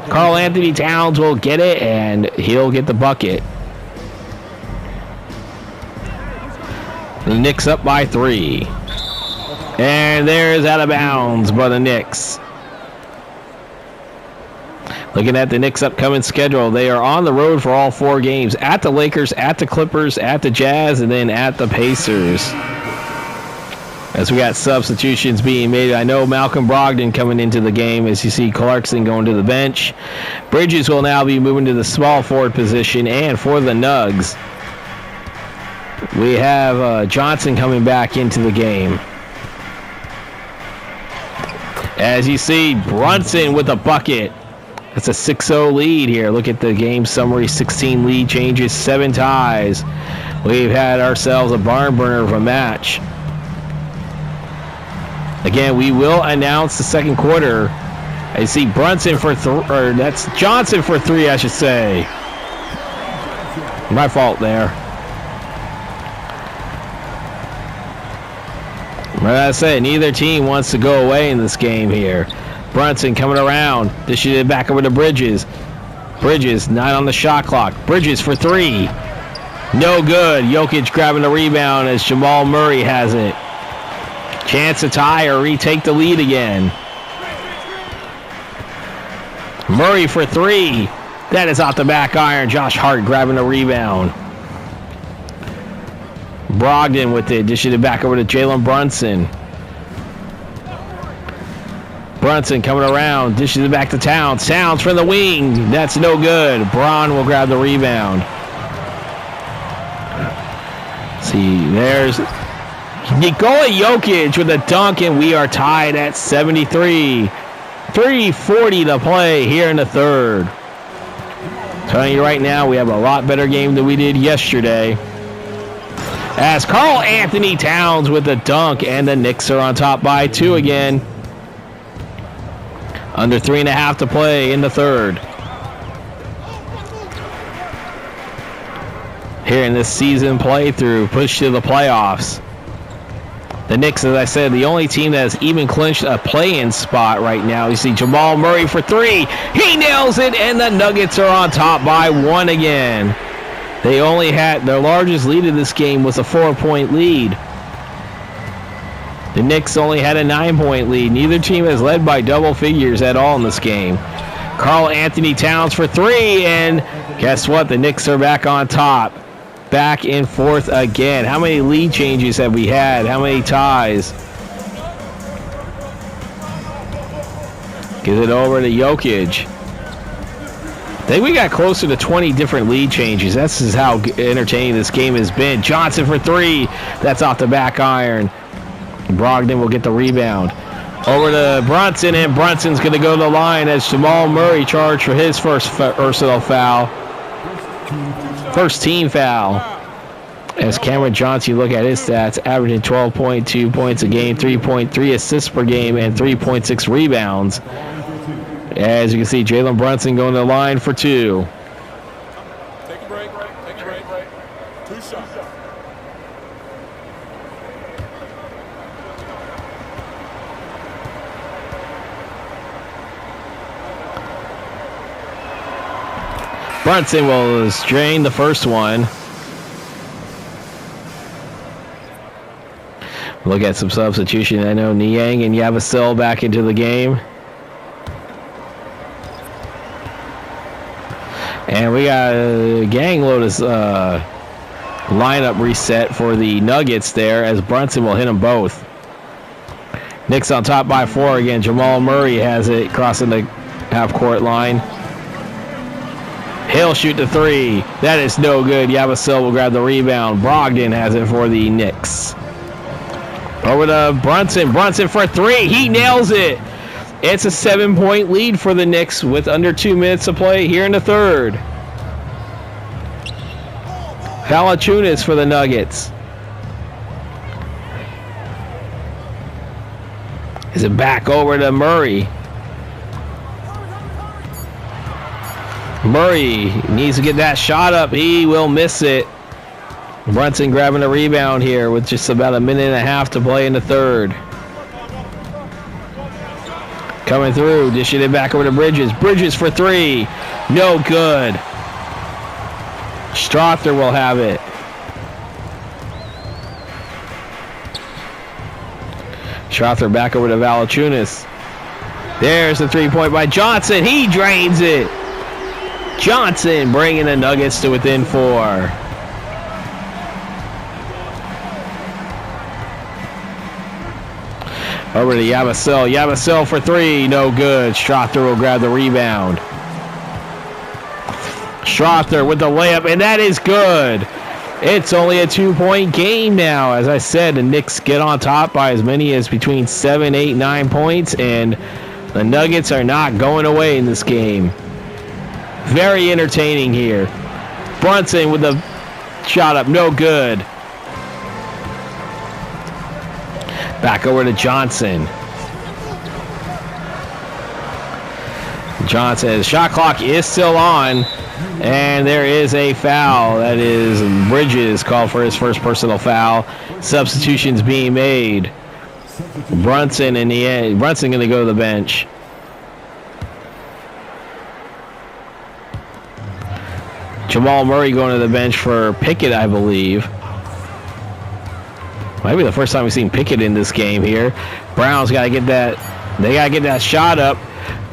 Karl Anthony Towns will get it, and he'll get the bucket. The Knicks up by 3. And there's out of bounds by the Knicks. Looking at the Knicks' upcoming schedule, they are on the road for all 4 games. At the Lakers, at the Clippers, at the Jazz, and then at the Pacers. As we got substitutions being made, I know Malcolm Brogdon coming into the game. As you see Clarkson going to the bench. Bridges will now be moving to the small forward position. And for the Nugs, we have Johnson coming back into the game. As you see, Brunson with a bucket. It's a 6-0 lead here. Look at the game summary. 16 lead changes, 7 ties. We've had ourselves a barn burner of a match. Again, we will announce the second quarter. I see Brunson for that's Johnson for 3, I should say. My fault there. But I say, neither team wants to go away in this game here. Brunson coming around. Dishing it back over to Bridges. Bridges, 9 on the shot clock. Bridges for 3. No good. Jokic grabbing the rebound as Jamal Murray has it. Chance to tie or retake the lead again. Murray for 3. That is off the back iron. Josh Hart grabbing the rebound. Brogdon with it. Dishing it back over to Jalen Brunson. Brunson coming around. Dishes it back to Towns. Towns from the wing. That's no good. Braun will grab the rebound. See, there's Nikola Jokic with a dunk, and we are tied at 73. 3:40 to play here in the third. Telling you right now, we have a lot better game than we did yesterday. As Karl Anthony Towns with a dunk, and the Knicks are on top by 2 again. Under 3.5 to play in the third. Here in this season playthrough, push to the playoffs. The Knicks, as I said, the only team that has even clinched a play-in spot right now. You see Jamal Murray for 3. He nails it, and the Nuggets are on top by 1 again. They only had their largest lead in this game was a 4-point lead. The Knicks only had a 9-point lead. Neither team has led by double figures at all in this game. Karl Anthony Towns for three, and guess what? The Knicks are back on top. Back and forth again. How many lead changes have we had? How many ties? Gives it over to Jokic. I think we got closer to 20 different lead changes. This is how entertaining this game has been. Johnson for three. That's off the back iron. Brogdon will get the rebound. Over to Brunson, and Brunson's going to go to the line as Jamal Murray charged for his first personal foul. First team foul. As Cameron Johnson, you look at his stats, averaging 12.2 points a game, 3.3 assists per game, and 3.6 rebounds. As you can see, Jalen Brunson going to the line for two. Take a break. Two shots. Brunson will drain the first one. Look at some substitution. I know Niang and Yabusel back into the game. And we got a gang Lotus lineup reset for the Nuggets there as Brunson will hit them both. Knicks on top by 4 again. Jamal Murray has it crossing the half-court line. He'll shoot the three. That is no good. Yabusel will grab the rebound. Brogdon has it for the Knicks. Over to Brunson. Brunson for three. He nails it. It's a 7-point lead for the Knicks with under 2 minutes to play here in the third. Valanciunas for the Nuggets. Is it back over to Murray? Murray needs to get that shot up. He will miss it. Brunson grabbing a rebound here with just about a minute and a half to play in the third. Coming through, dishing it back over to Bridges. Bridges for three. No good. Strother will have it. Strother back over to Valanciunas. There's the three-point by Johnson. He drains it. Johnson bringing the Nuggets to within 4. Over to Yabusel. Yabusel for three. No good. Strother will grab the rebound. Strother with the layup, and that is good. It's only a 2-point game now. As I said, the Knicks get on top by as many as between 7, 8, 9 points, and the Nuggets are not going away in this game. Very entertaining here. Brunson with the shot up. No good. Back over to Johnson. Johnson, shot clock is still on, and there is a foul. That is Bridges called for his first personal foul. Substitutions being made. Brunson in the end. Brunson going to go to the bench. Jamal Murray going to the bench for Pickett, I believe. Might be the first time we've seen Pickett in this game here. Brown's got to get that. They got to get that shot up.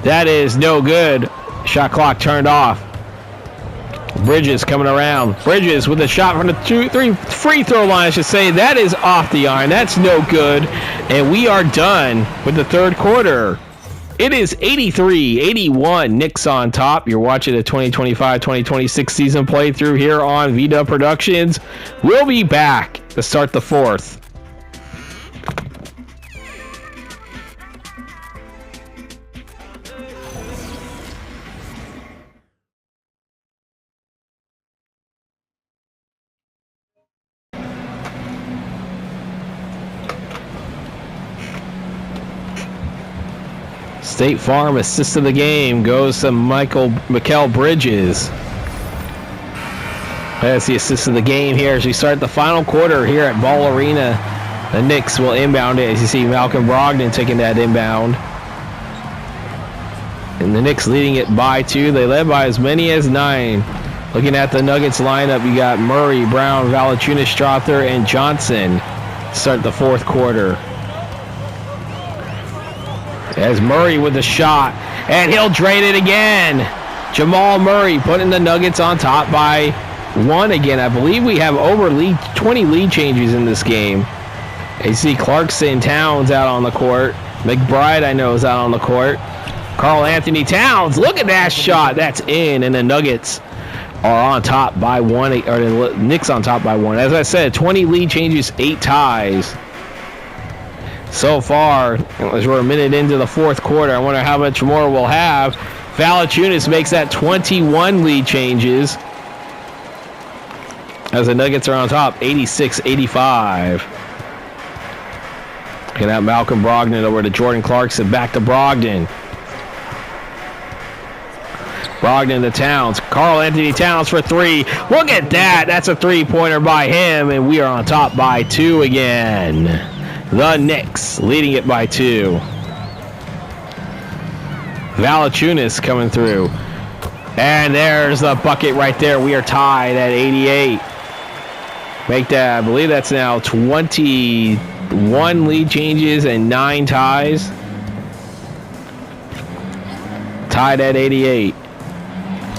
That is no good. Shot clock turned off. Bridges coming around. Bridges with a shot from the 2-3 free throw line, I should say. That is off the iron. That's no good. And we are done with the third quarter. It is 83-81. Knicks on top. You're watching the 2025-2026 season playthrough here on VW Productions. We'll be back to start the fourth. State Farm assist of the game goes to Mikal Bridges. That's the assist of the game here as we start the final quarter here at Ball Arena. The Knicks will inbound it as you see Malcolm Brogdon taking that inbound. And the Knicks leading it by 2. They led by as many as 9. Looking at the Nuggets lineup, you got Murray, Brown, Valanciunas, Strother, and Johnson. Start the fourth quarter. As Murray with the shot, and he'll drain it again. Jamal Murray putting the Nuggets on top by 1 again. I believe we have over 20 lead changes in this game. You see Clarkson, Towns out on the court. McBride, I know, is out on the court. Karl Anthony Towns, look at that shot. That's in, and the Nuggets are on top by 1, or the Knicks on top by 1. As I said, 20 lead changes, 8 ties. So far, as we're a minute into the fourth quarter, I wonder how much more we'll have. Valanciunas makes that 21 lead changes as the Nuggets are on top, 86-85. Get out Malcolm Brogdon over to Jordan Clarkson, back to Brogdon. Brogdon to Towns. Karl Anthony Towns for 3. Look at that. That's a three-pointer by him, and we are on top by 2 again. The Knicks leading it by 2. Valanciunas coming through. And there's the bucket right there. We are tied at 88. Make that, I believe that's now 21 lead changes and 9 ties. Tied at 88.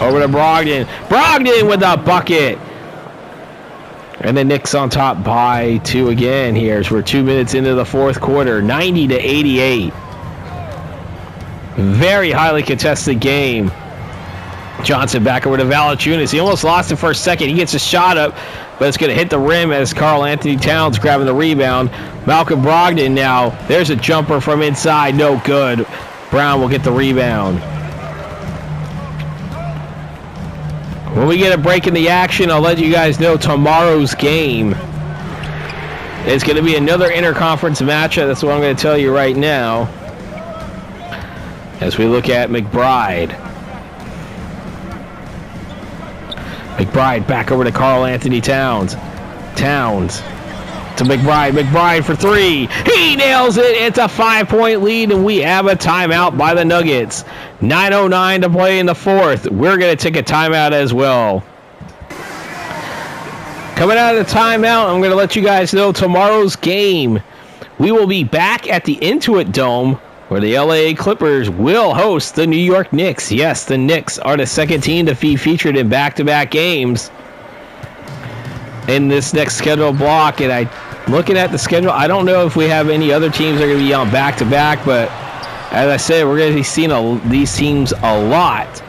Over to Brogdon. Brogdon with the bucket. And the Knicks on top by 2 again here as we're 2 minutes into the fourth quarter. 90-88. Very highly contested game. Johnson back over to Valanciunas. He almost lost it for a second. He gets a shot up, but it's going to hit the rim as Karl Anthony Towns grabbing the rebound. Malcolm Brogdon now. There's a jumper from inside. No good. Brown will get the rebound. When we get a break in the action, I'll let you guys know tomorrow's game. It's going to be another interconference matchup. That's what I'm going to tell you right now. As we look at McBride. McBride back over to Karl Anthony Towns. Towns to McBride. McBride for 3. He nails it. It's a 5-point lead, and we have a timeout by the Nuggets. 9:09 to play in the fourth. We're going to take a timeout as well. Coming out of the timeout, I'm going to let you guys know tomorrow's game. We will be back at the Intuit Dome, where the LA Clippers will host the New York Knicks. Yes, the Knicks are the second team to be featured in back-to-back games in this next scheduled block. And looking at the schedule, I don't know if we have any other teams that are going to be on back-to-back, but as I said, we're going to be seeing these teams a lot.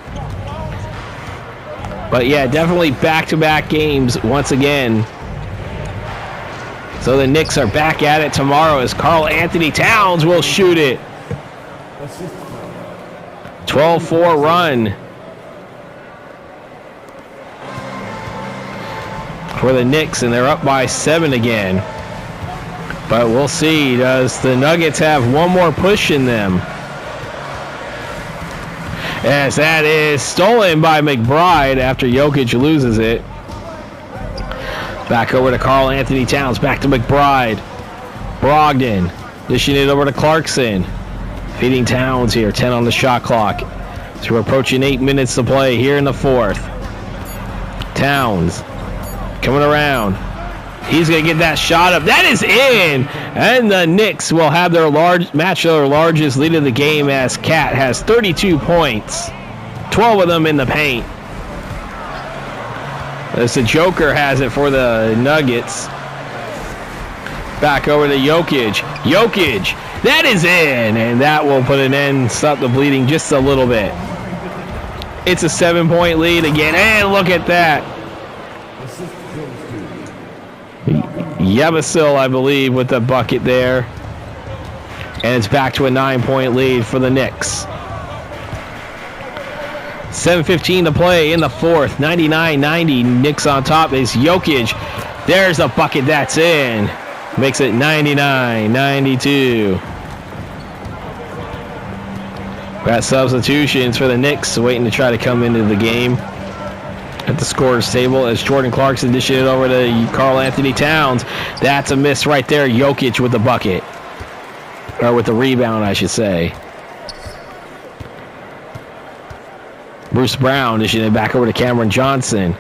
But yeah, definitely back-to-back games once again. So the Knicks are back at it tomorrow as Karl Anthony Towns will shoot it. 12-4 run for the Knicks, and they're up by 7 again. But we'll see. Does the Nuggets have one more push in them? As that is stolen by McBride after Jokic loses it. Back over to Karl Anthony Towns. Back to McBride. Brogdon dishing it over to Clarkson. Feeding Towns here. 10 on the shot clock. So we're approaching 8 minutes to play here in the fourth. Towns coming around. He's going to get that shot up. That is in! And the Knicks will have their largest lead of the game as Cat has 32 points. 12 of them in the paint. As the Joker has it for the Nuggets. Back over to Jokic. Jokic! That is in! And that will put an end, stop the bleeding just a little bit. It's a 7-point lead again. And look at that. Yebasil, I believe, with the bucket there. And it's back to a 9-point lead for the Knicks. 7:15 to play in the fourth. 99-90. Knicks on top is Jokic. There's a bucket. That's in. Makes it 99-92. Got substitutions for the Knicks waiting to try to come into the game. At the scorer's table as Jordan Clarkson dishes it over to Karl Anthony Towns. That's a miss right there. Jokic with the bucket. Or with the rebound, I should say. Bruce Brown dishing it back over to Cameron Johnson.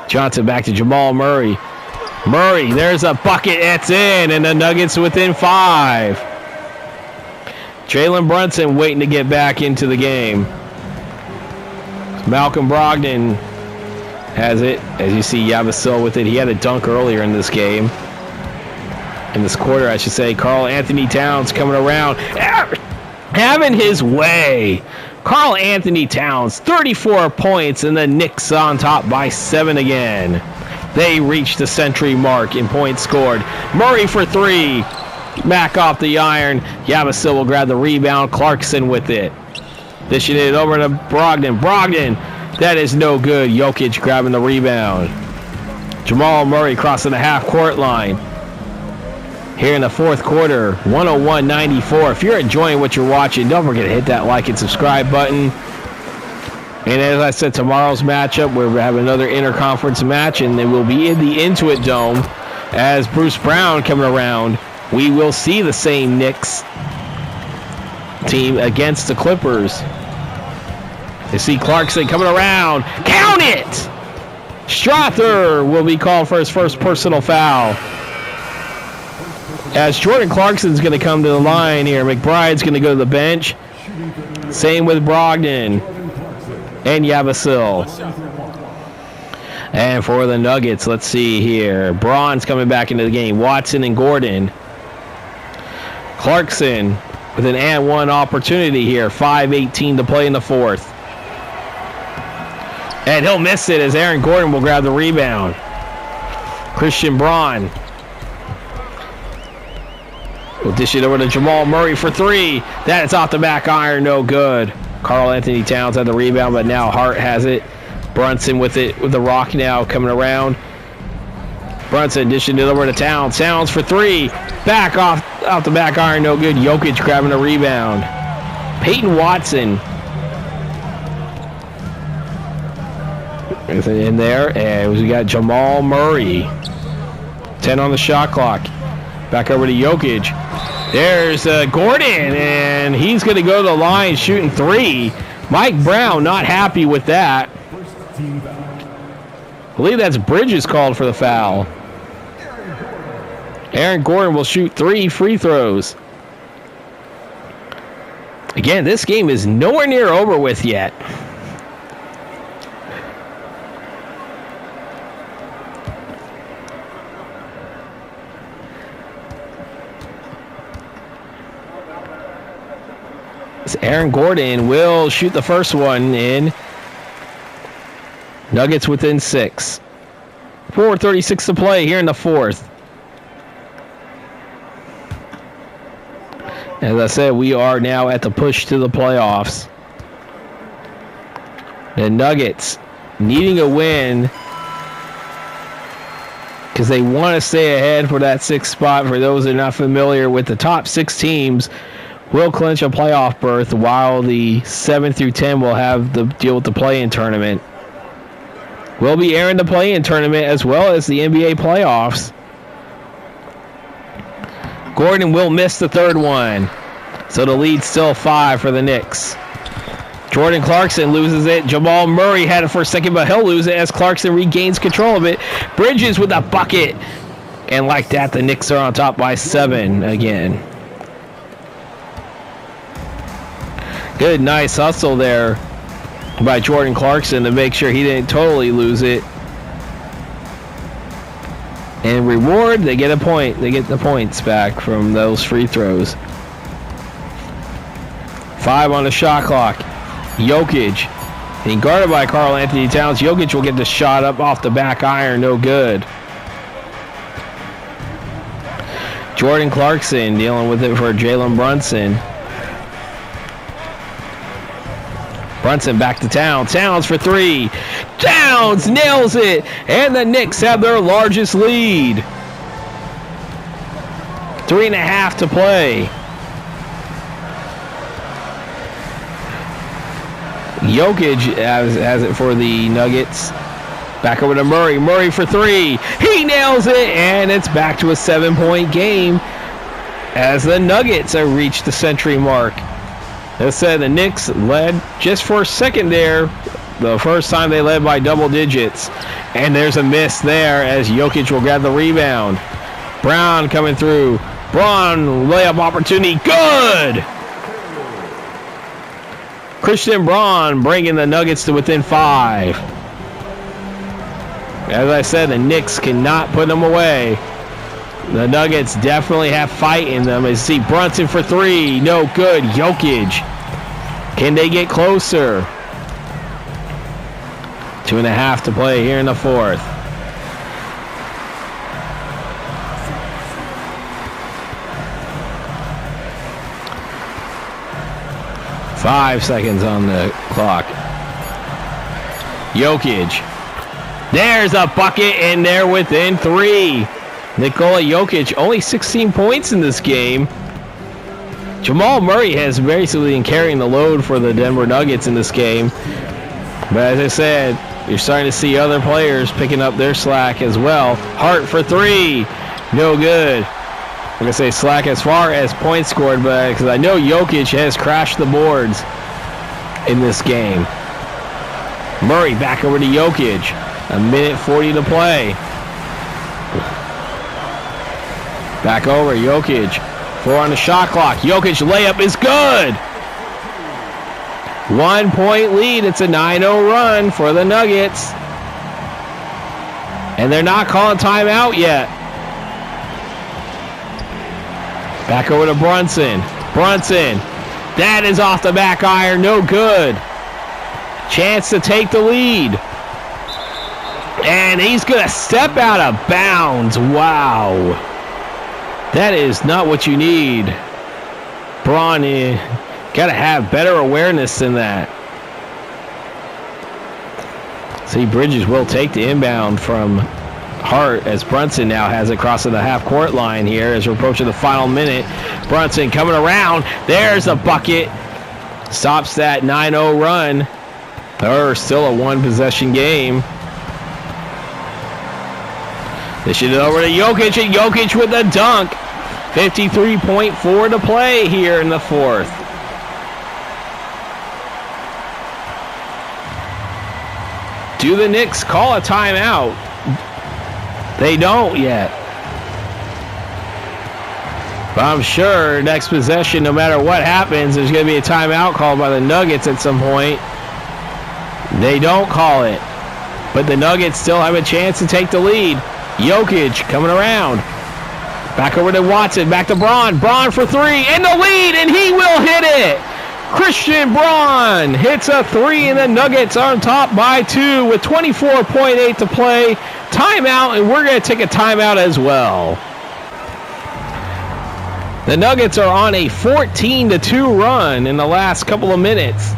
Johnson back to Jamal Murray. Murray, there's a bucket. It's in, and the Nuggets within 5. Jalen Brunson waiting to get back into the game. Malcolm Brogdon has it. As you see, Yabusele with it. He had a dunk earlier in this game. In this quarter, I should say. Karl Anthony Towns coming around. Having his way. Karl Anthony Towns, 34 points, and the Knicks on top by 7 again. They reach the century mark in points scored. Murray for 3. Back off the iron. Yabusele will grab the rebound. Clarkson with it. Dishing it over to Brogdon. Brogdon, that is no good. Jokic grabbing the rebound. Jamal Murray crossing the half-court line. Here in the fourth quarter, 101-94. If you're enjoying what you're watching, don't forget to hit that like and subscribe button. And as I said, tomorrow's matchup, we're having another interconference match, and it will be in the Intuit Dome. As Bruce Brown coming around, we will see the same Knicks team against the Clippers. You see Clarkson coming around. Count it! Strother will be called for his first personal foul. As Jordan Clarkson's going to come to the line here. McBride's going to go to the bench. Same with Brogdon and Yabusele. And for the Nuggets, let's see here. Braun's coming back into the game. Watson and Gordon. Clarkson with an and one opportunity here. 5:18 to play in the fourth. And he'll miss it as Aaron Gordon will grab the rebound. Christian Braun will dish it over to Jamal Murray for 3. That is off the back iron, no good. Karl Anthony Towns had the rebound, but now Hart has it. Brunson with it, with the rock now coming around. Brunson dishing it over to Towns. Towns for 3. Back off the back iron, no good. Jokic grabbing the rebound. Peyton Watson in there, and we got Jamal Murray. 10 on the shot clock. Back over to Jokic. There's Gordon, and he's going to go to the line shooting 3. Mike Brown not happy with that. I believe that's Bridges called for the foul. Aaron Gordon will shoot 3 free throws. Again, this game is nowhere near over with yet. Aaron Gordon will shoot the first one in. Nuggets within 6. 4:36 to play here in the fourth. As I said, we are now at the push to the playoffs. The Nuggets needing a win because they want to stay ahead for that 6th spot. For those that are not familiar with the top 6 teams, will clinch a playoff berth, while the 7 through 10 will have to deal with the play-in tournament. We'll be airing the play-in tournament as well as the NBA playoffs. Gordon will miss the 3rd one, so the lead's still 5 for the Knicks. Jordan Clarkson loses it. Jamal Murray had it for a second, but he'll lose it as Clarkson regains control of it. Bridges with a bucket, and like that, the Knicks are on top by 7 again. Good, nice hustle there by Jordan Clarkson to make sure he didn't totally lose it. And reward, they get a point. They get the points back from those free throws. 5 on the shot clock. Jokic being guarded by Karl Anthony Towns. Jokic will get the shot up off the back iron, no good. Jordan Clarkson dealing with it for Jalen Brunson. Brunson back to Towns. Towns for 3. Towns nails it. And the Knicks have their largest lead. 3.5 to play. Jokic has it for the Nuggets. Back over to Murray. Murray for 3. He nails it. And it's back to a 7-point game as the Nuggets have reached the century mark. As said, the Knicks led just for a second there. The first time they led by double digits. And there's a miss there as Jokic will grab the rebound. Brown coming through. Braun layup opportunity. Good! Christian Braun bringing the Nuggets to within 5. As I said, the Knicks cannot put them away. The Nuggets definitely have fight in them. As you see Brunson for 3. No good. Jokic. Can they get closer? 2.5 to play here in the 4th. Five seconds on the clock. Jokic. There's a bucket, and they're within 3. Nikola Jokic, only 16 points in this game. Jamal Murray has basically been carrying the load for the Denver Nuggets in this game. But as I said, you're starting to see other players picking up their slack as well. Hart for 3. No good. I'm going to say slack as far as points scored, but because I know Jokic has crashed the boards in this game. Murray back over to Jokic. 1:40 to play. Back over, Jokic. 4 on the shot clock. Jokic layup is good. 1 point lead. It's a 9-0 run for the Nuggets. And they're not calling timeout yet. Back over to Brunson. Brunson. That is off the back iron. No good. Chance to take the lead. And he's going to step out of bounds. Wow. That is not what you need. Braun, got to have better awareness than that. See, Bridges will take the inbound from Hart as Brunson now has it crossing the half-court line here as we're approaching the final minute. Brunson coming around. There's a bucket. Stops that 9-0 run. They're still a one-possession game. Dish it over to Jokic, and Jokic with a dunk. 53.4 to play here in the 4th. Do the Knicks call a timeout? They don't yet. But I'm sure next possession, no matter what happens, there's going to be a timeout called by the Nuggets at some point. They don't call it. But the Nuggets still have a chance to take the lead. Jokic coming around. Back over to Watson. Back to Braun. Braun for 3. In the lead, and he will hit it. Christian Braun hits a 3, and the Nuggets are on top by 2 with 24.8 to play. Timeout, and we're going to take a timeout as well. The Nuggets are on a 14-2 run in the last couple of minutes.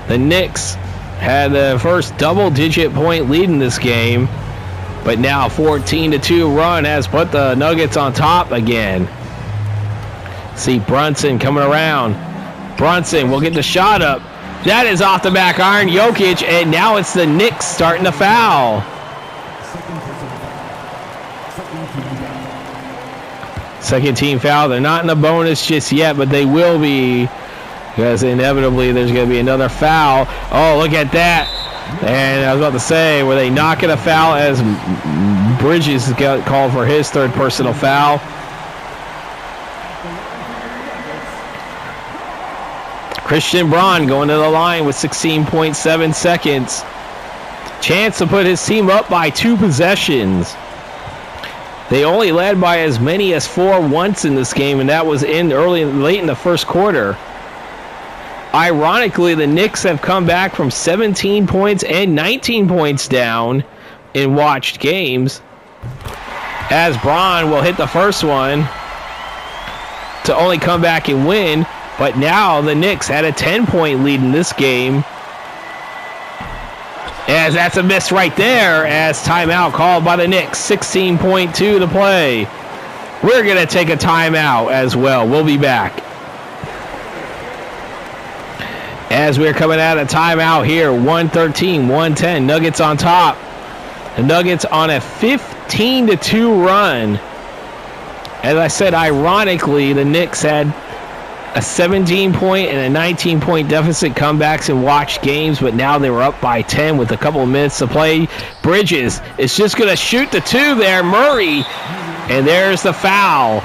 The Knicks had the first double-digit point lead in this game, but now 14-2 run has put the Nuggets on top again. See Brunson coming around. Brunson will get the shot up. That is off the back iron. Jokic, and now it's the Knicks starting to foul. Second team foul. They're not in the bonus just yet, but they will be, because inevitably there's going to be another foul. Oh, look at that. And I was about to say, were they not going to foul as Bridges got called for his third personal foul? Christian Braun going to the line with 16.7 seconds. Chance to put his team up by 2 possessions. They only led by as many as 4 once in this game, and that was late in the first quarter. Ironically, the Knicks have come back from 17 points and 19 points down in watched games, as Braun will hit the first one to only come back and win. But now the Knicks had a 10-point lead in this game, as that's a miss right there, as timeout called by the Knicks. 16.2 to play. We're going to take a timeout as well. We'll be back. As we're coming out of timeout here, 113-110, Nuggets on top. The Nuggets on a 15-2 run. As I said, ironically, the Knicks had a 17-point and a 19-point deficit comebacks in watched games, but now they were up by 10 with a couple of minutes to play. Bridges is just going to shoot the 2 there. Murray, and there's the foul.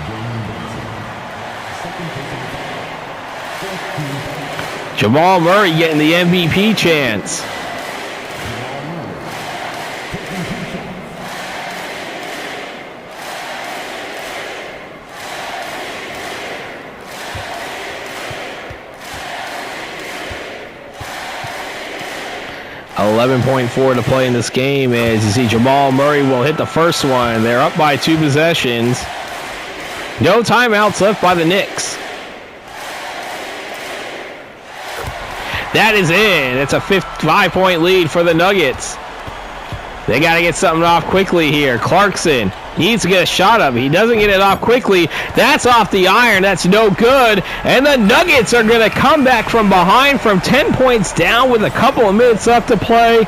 Jamal Murray getting the MVP chance. .4 to play in this game. As you see, Jamal Murray will hit the first one. They're up by 2 possessions. No timeouts left by the Knicks. That is in. It's a 5-point lead for the Nuggets. They got to get something off quickly here. Clarkson needs to get a shot up. He doesn't get it off quickly. That's off the iron. That's no good. And the Nuggets are going to come back from behind from 10 points down with a couple of minutes left to play.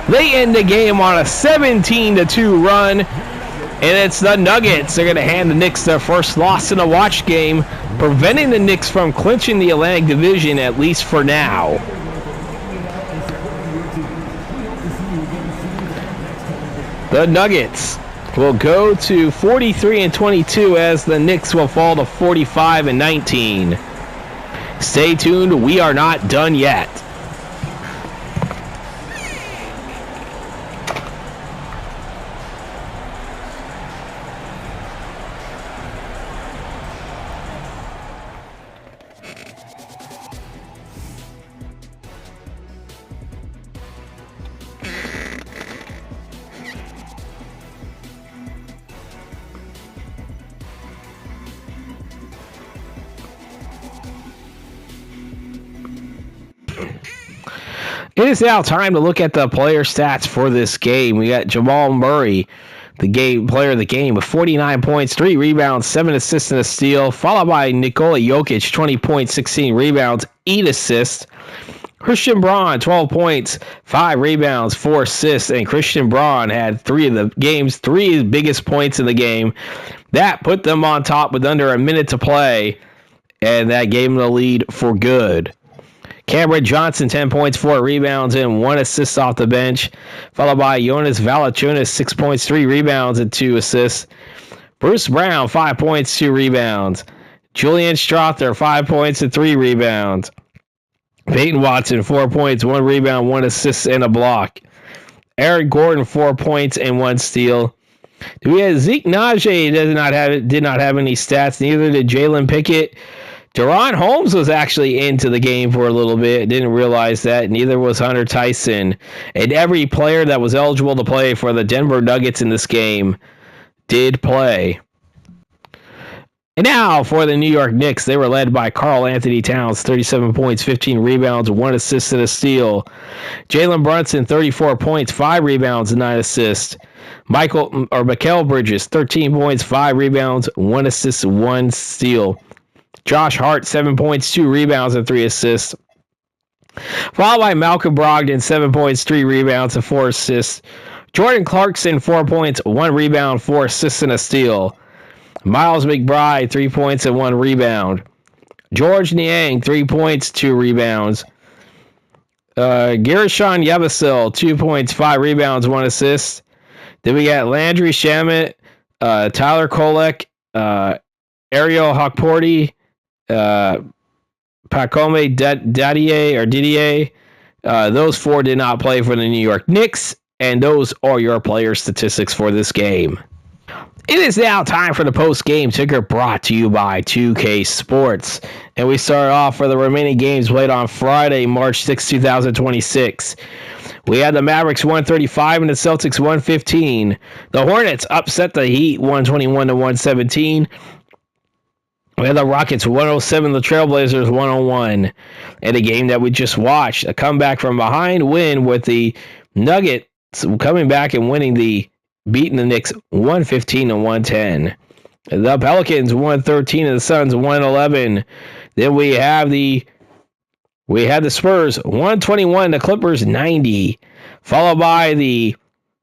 They end the game on a 17-2 run. And it's the Nuggets. They're going to hand the Knicks their first loss in a watch game, preventing the Knicks from clinching the Atlantic Division, at least for now. The Nuggets will go to 43-22 as the Knicks will fall to 45-19. Stay tuned. We are not done yet. It is now time to look at the player stats for this game. We got Jamal Murray, the player of the game, with 49 points, 3 rebounds, 7 assists, and a steal, followed by Nikola Jokic, 20 points, 16 rebounds, 8 assists. Christian Braun, 12 points, 5 rebounds, 4 assists, and Christian Braun had 3 of the game's 3 biggest points in the game. That put them on top with under a minute to play, and that gave them the lead for good. Cameron Johnson, 10 points, 4 rebounds, and 1 assist off the bench, followed by Jonas Valanciunas, 6 points, 3 rebounds, and 2 assists. Bruce Brown, 5 points, 2 rebounds. Julian Strother, 5 points and 3 rebounds. Peyton Watson, 4 points, 1 rebound, 1 assist, and a block. Aaron Gordon, 4 points and 1 steal. We had Zeke Najee did not have any stats. Neither did Jalen Pickett. Deron Holmes was actually into the game for a little bit. Didn't realize that. Neither was Hunter Tyson. And every player that was eligible to play for the Denver Nuggets in this game did play. And now for the New York Knicks, they were led by Karl Anthony Towns, 37 points, 15 rebounds, 1 assist and a steal. Jalen Brunson, 34 points, 5 rebounds, and 9 assists. Mikal Bridges, 13 points, 5 rebounds, 1 assist, 1 steal. Josh Hart, 7 points, 2 rebounds, and 3 assists. Followed by Malcolm Brogdon, 7 points, 3 rebounds, and 4 assists. Jordan Clarkson, 4 points, 1 rebound, 4 assists, and a steal. Miles McBride, 3 points and 1 rebound. George Niang, 3 points, 2 rebounds. Gershon Yabusele, 2 points, 5 rebounds, 1 assist. Then we got Landry Shamet, Tyler Kolek, Ariel Hokporty, Pacome Didier. Those 4 did not play for the New York Knicks, and those are your player statistics for this game. It is now time for the post-game ticker brought to you by 2K Sports. And we start off for the remaining games played on Friday, March 6, 2026. We had the Mavericks 135 and the Celtics 115. The Hornets upset the Heat 121-117. We had the Rockets 107, the Trailblazers 101. And a game that we just watched, a comeback from behind win with the Nuggets coming back and beating the Knicks 115-110. The Pelicans 113 and the Suns 111. Then we had the Spurs 121, the Clippers 90, followed by the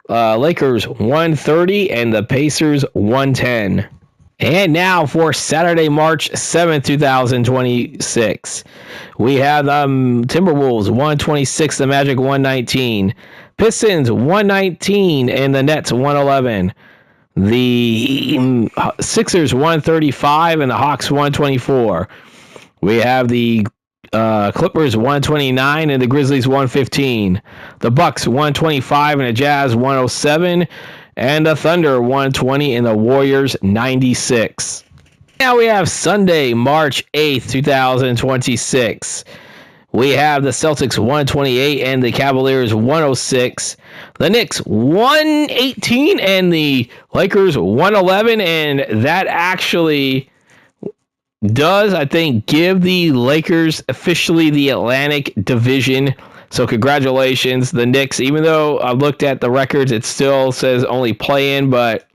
Lakers 130 and the Pacers 110. And now for Saturday, March 7th, 2026, we have the Timberwolves 126, the Magic 119. Pistons 119 and the Nets 111. The Sixers 135 and the Hawks 124. We have the Clippers 129 and the Grizzlies 115. The Bucks 125 and the Jazz 107. And the Thunder 120 and the Warriors 96. Now we have Sunday, March 8th, 2026. We have the Celtics 128 and the Cavaliers 106. The Knicks 118 and the Lakers 111. And that actually does, I think, give the Lakers officially the Atlantic Division. So congratulations, the Knicks. Even though I looked at the records, it still says only play-in, but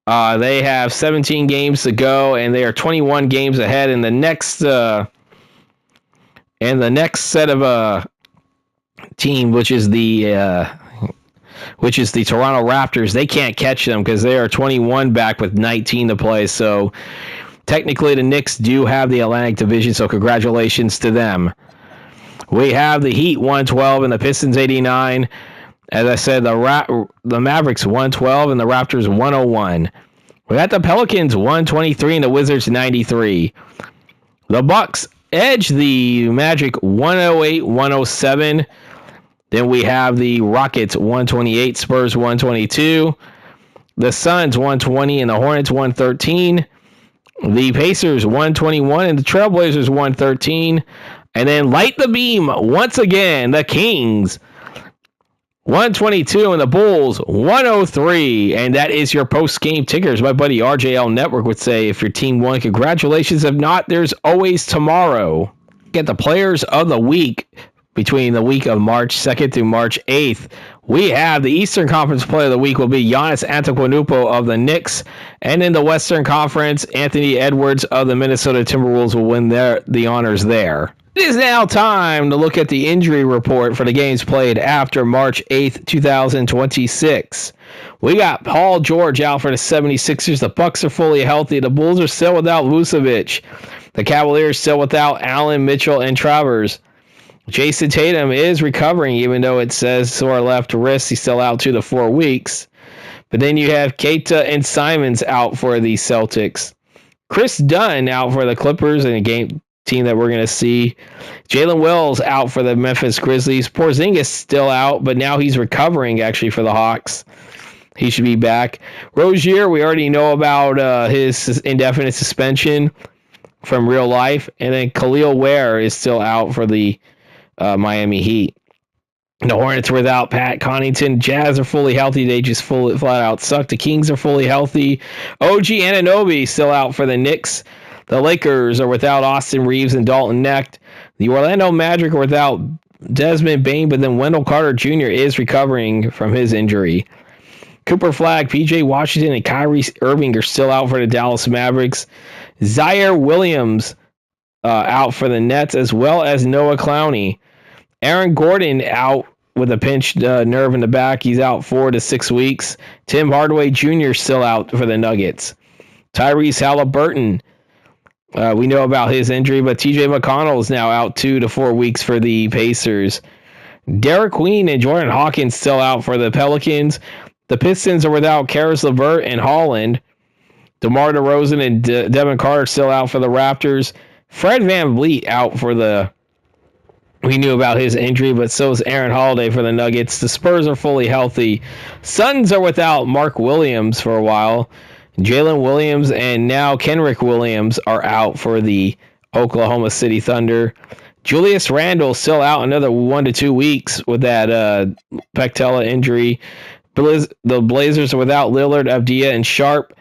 they have 17 games to go, and they are 21 games ahead. And the next set of team, which is the Toronto Raptors, they can't catch them because they are 21 back with 19 to play. So technically, the Knicks do have the Atlantic Division. So congratulations to them. We have the Heat 112 and the Pistons 89. As I said, the Mavericks 112 and the Raptors 101. We got the Pelicans 123 and the Wizards 93. The Bucks edge the Magic 108-107. Then we have the Rockets 128, Spurs 122. The Suns 120 and the Hornets 113. The Pacers 121 and the Trailblazers 113. And then light the beam once again, the Kings 122 and the Bulls 103. And that is your post-game tickers. My buddy RJL Network would say, if your team won, congratulations. If not, there's always tomorrow. Get the players of the week between the week of March 2nd through March 8th. We have the Eastern Conference Player of the Week will be Giannis Antetokounmpo of the Knicks. And in the Western Conference, Anthony Edwards of the Minnesota Timberwolves will win the honors there. It is now time to look at the injury report for the games played after March 8th, 2026. We got Paul George out for the 76ers. The Bucks are fully healthy. The Bulls are still without Vucevic. The Cavaliers still without Allen, Mitchell, and Travers. Jason Tatum is recovering, even though it says sore left wrist. He's still out 2 to 4 weeks. But then you have Keita and Simons out for the Celtics. Chris Dunn out for the Clippers in a game team that we're going to see. Jalen Wells out for the Memphis Grizzlies. Porzingis still out, but now he's recovering actually for the Hawks. He should be back. Rozier, we already know about his indefinite suspension from real life. And then Khalil Ware is still out for the Miami Heat. The Hornets are without Pat Connaughton. Jazz are fully healthy. They just flat out suck. The Kings are fully healthy. OG Anunoby still out for the Knicks. The Lakers are without Austin Reeves and Dalton Knecht. The Orlando Magic are without Desmond Bane, but then Wendell Carter Jr. is recovering from his injury. Cooper Flagg, PJ Washington, and Kyrie Irving are still out for the Dallas Mavericks. Zaire Williams out for the Nets, as well as Noah Clowney. Aaron Gordon out with a pinched nerve in the back. He's out 4 to 6 weeks. Tim Hardaway Jr. still out for the Nuggets. Tyrese Halliburton, we know about his injury, but TJ McConnell is now out 2 to 4 weeks for the Pacers. Derek Queen and Jordan Hawkins still out for the Pelicans. The Pistons are without Karis LeVert and Holland. DeMar DeRozan and Devin Carter still out for the Raptors. Fred VanVleet out for the... We knew about his injury, but so is Aaron Holiday for the Nuggets. The Spurs are fully healthy. Suns are without Mark Williams for a while. Jalen Williams and now Kenrick Williams are out for the Oklahoma City Thunder. Julius Randle still out another 1 to 2 weeks with that pectella injury. The Blazers are without Lillard, Avdia, and Sharp.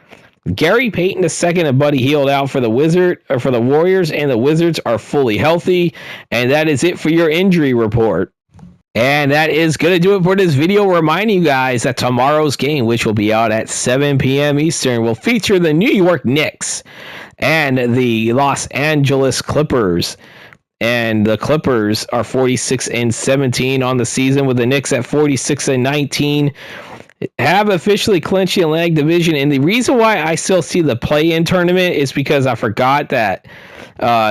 Gary Payton II and Buddy Hield out for the Warriors, and the Wizards are fully healthy. And that is it for your injury report. And that is going to do it for this video, reminding you guys that tomorrow's game, which will be out at 7 p.m. Eastern, will feature the New York Knicks and the Los Angeles Clippers. And the Clippers are 46-17 on the season, with the Knicks at 46-19. Have officially clinched the Atlantic Division. And the reason why I still see the play-in tournament is because I forgot that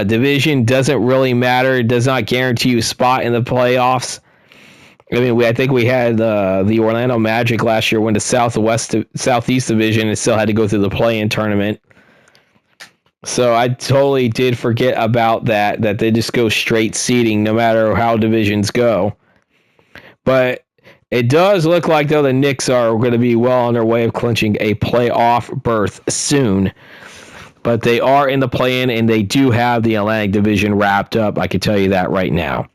division doesn't really matter. It does not guarantee you a spot in the playoffs. I mean, I think we had the Orlando Magic last year win the Southeast Division and still had to go through the play-in tournament. So I totally did forget about that they just go straight seeding no matter how divisions go. But it does look like, though, the Knicks are going to be well on their way of clinching a playoff berth soon. But they are in the play-in, and they do have the Atlantic Division wrapped up. I can tell you that right now.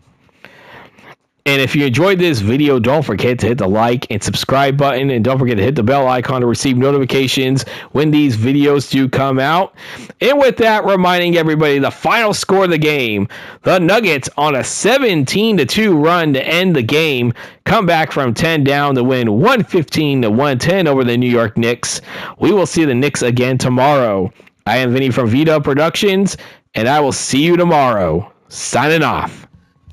And if you enjoyed this video, don't forget to hit the like and subscribe button, and don't forget to hit the bell icon to receive notifications when these videos do come out. And with that, reminding everybody the final score of the game, the Nuggets on a 17-2 run to end the game, come back from 10 down to win 115-110 over the New York Knicks. We will see the Knicks again tomorrow. I am Vinny from V-Dub Productions, and I will see you tomorrow. Signing off.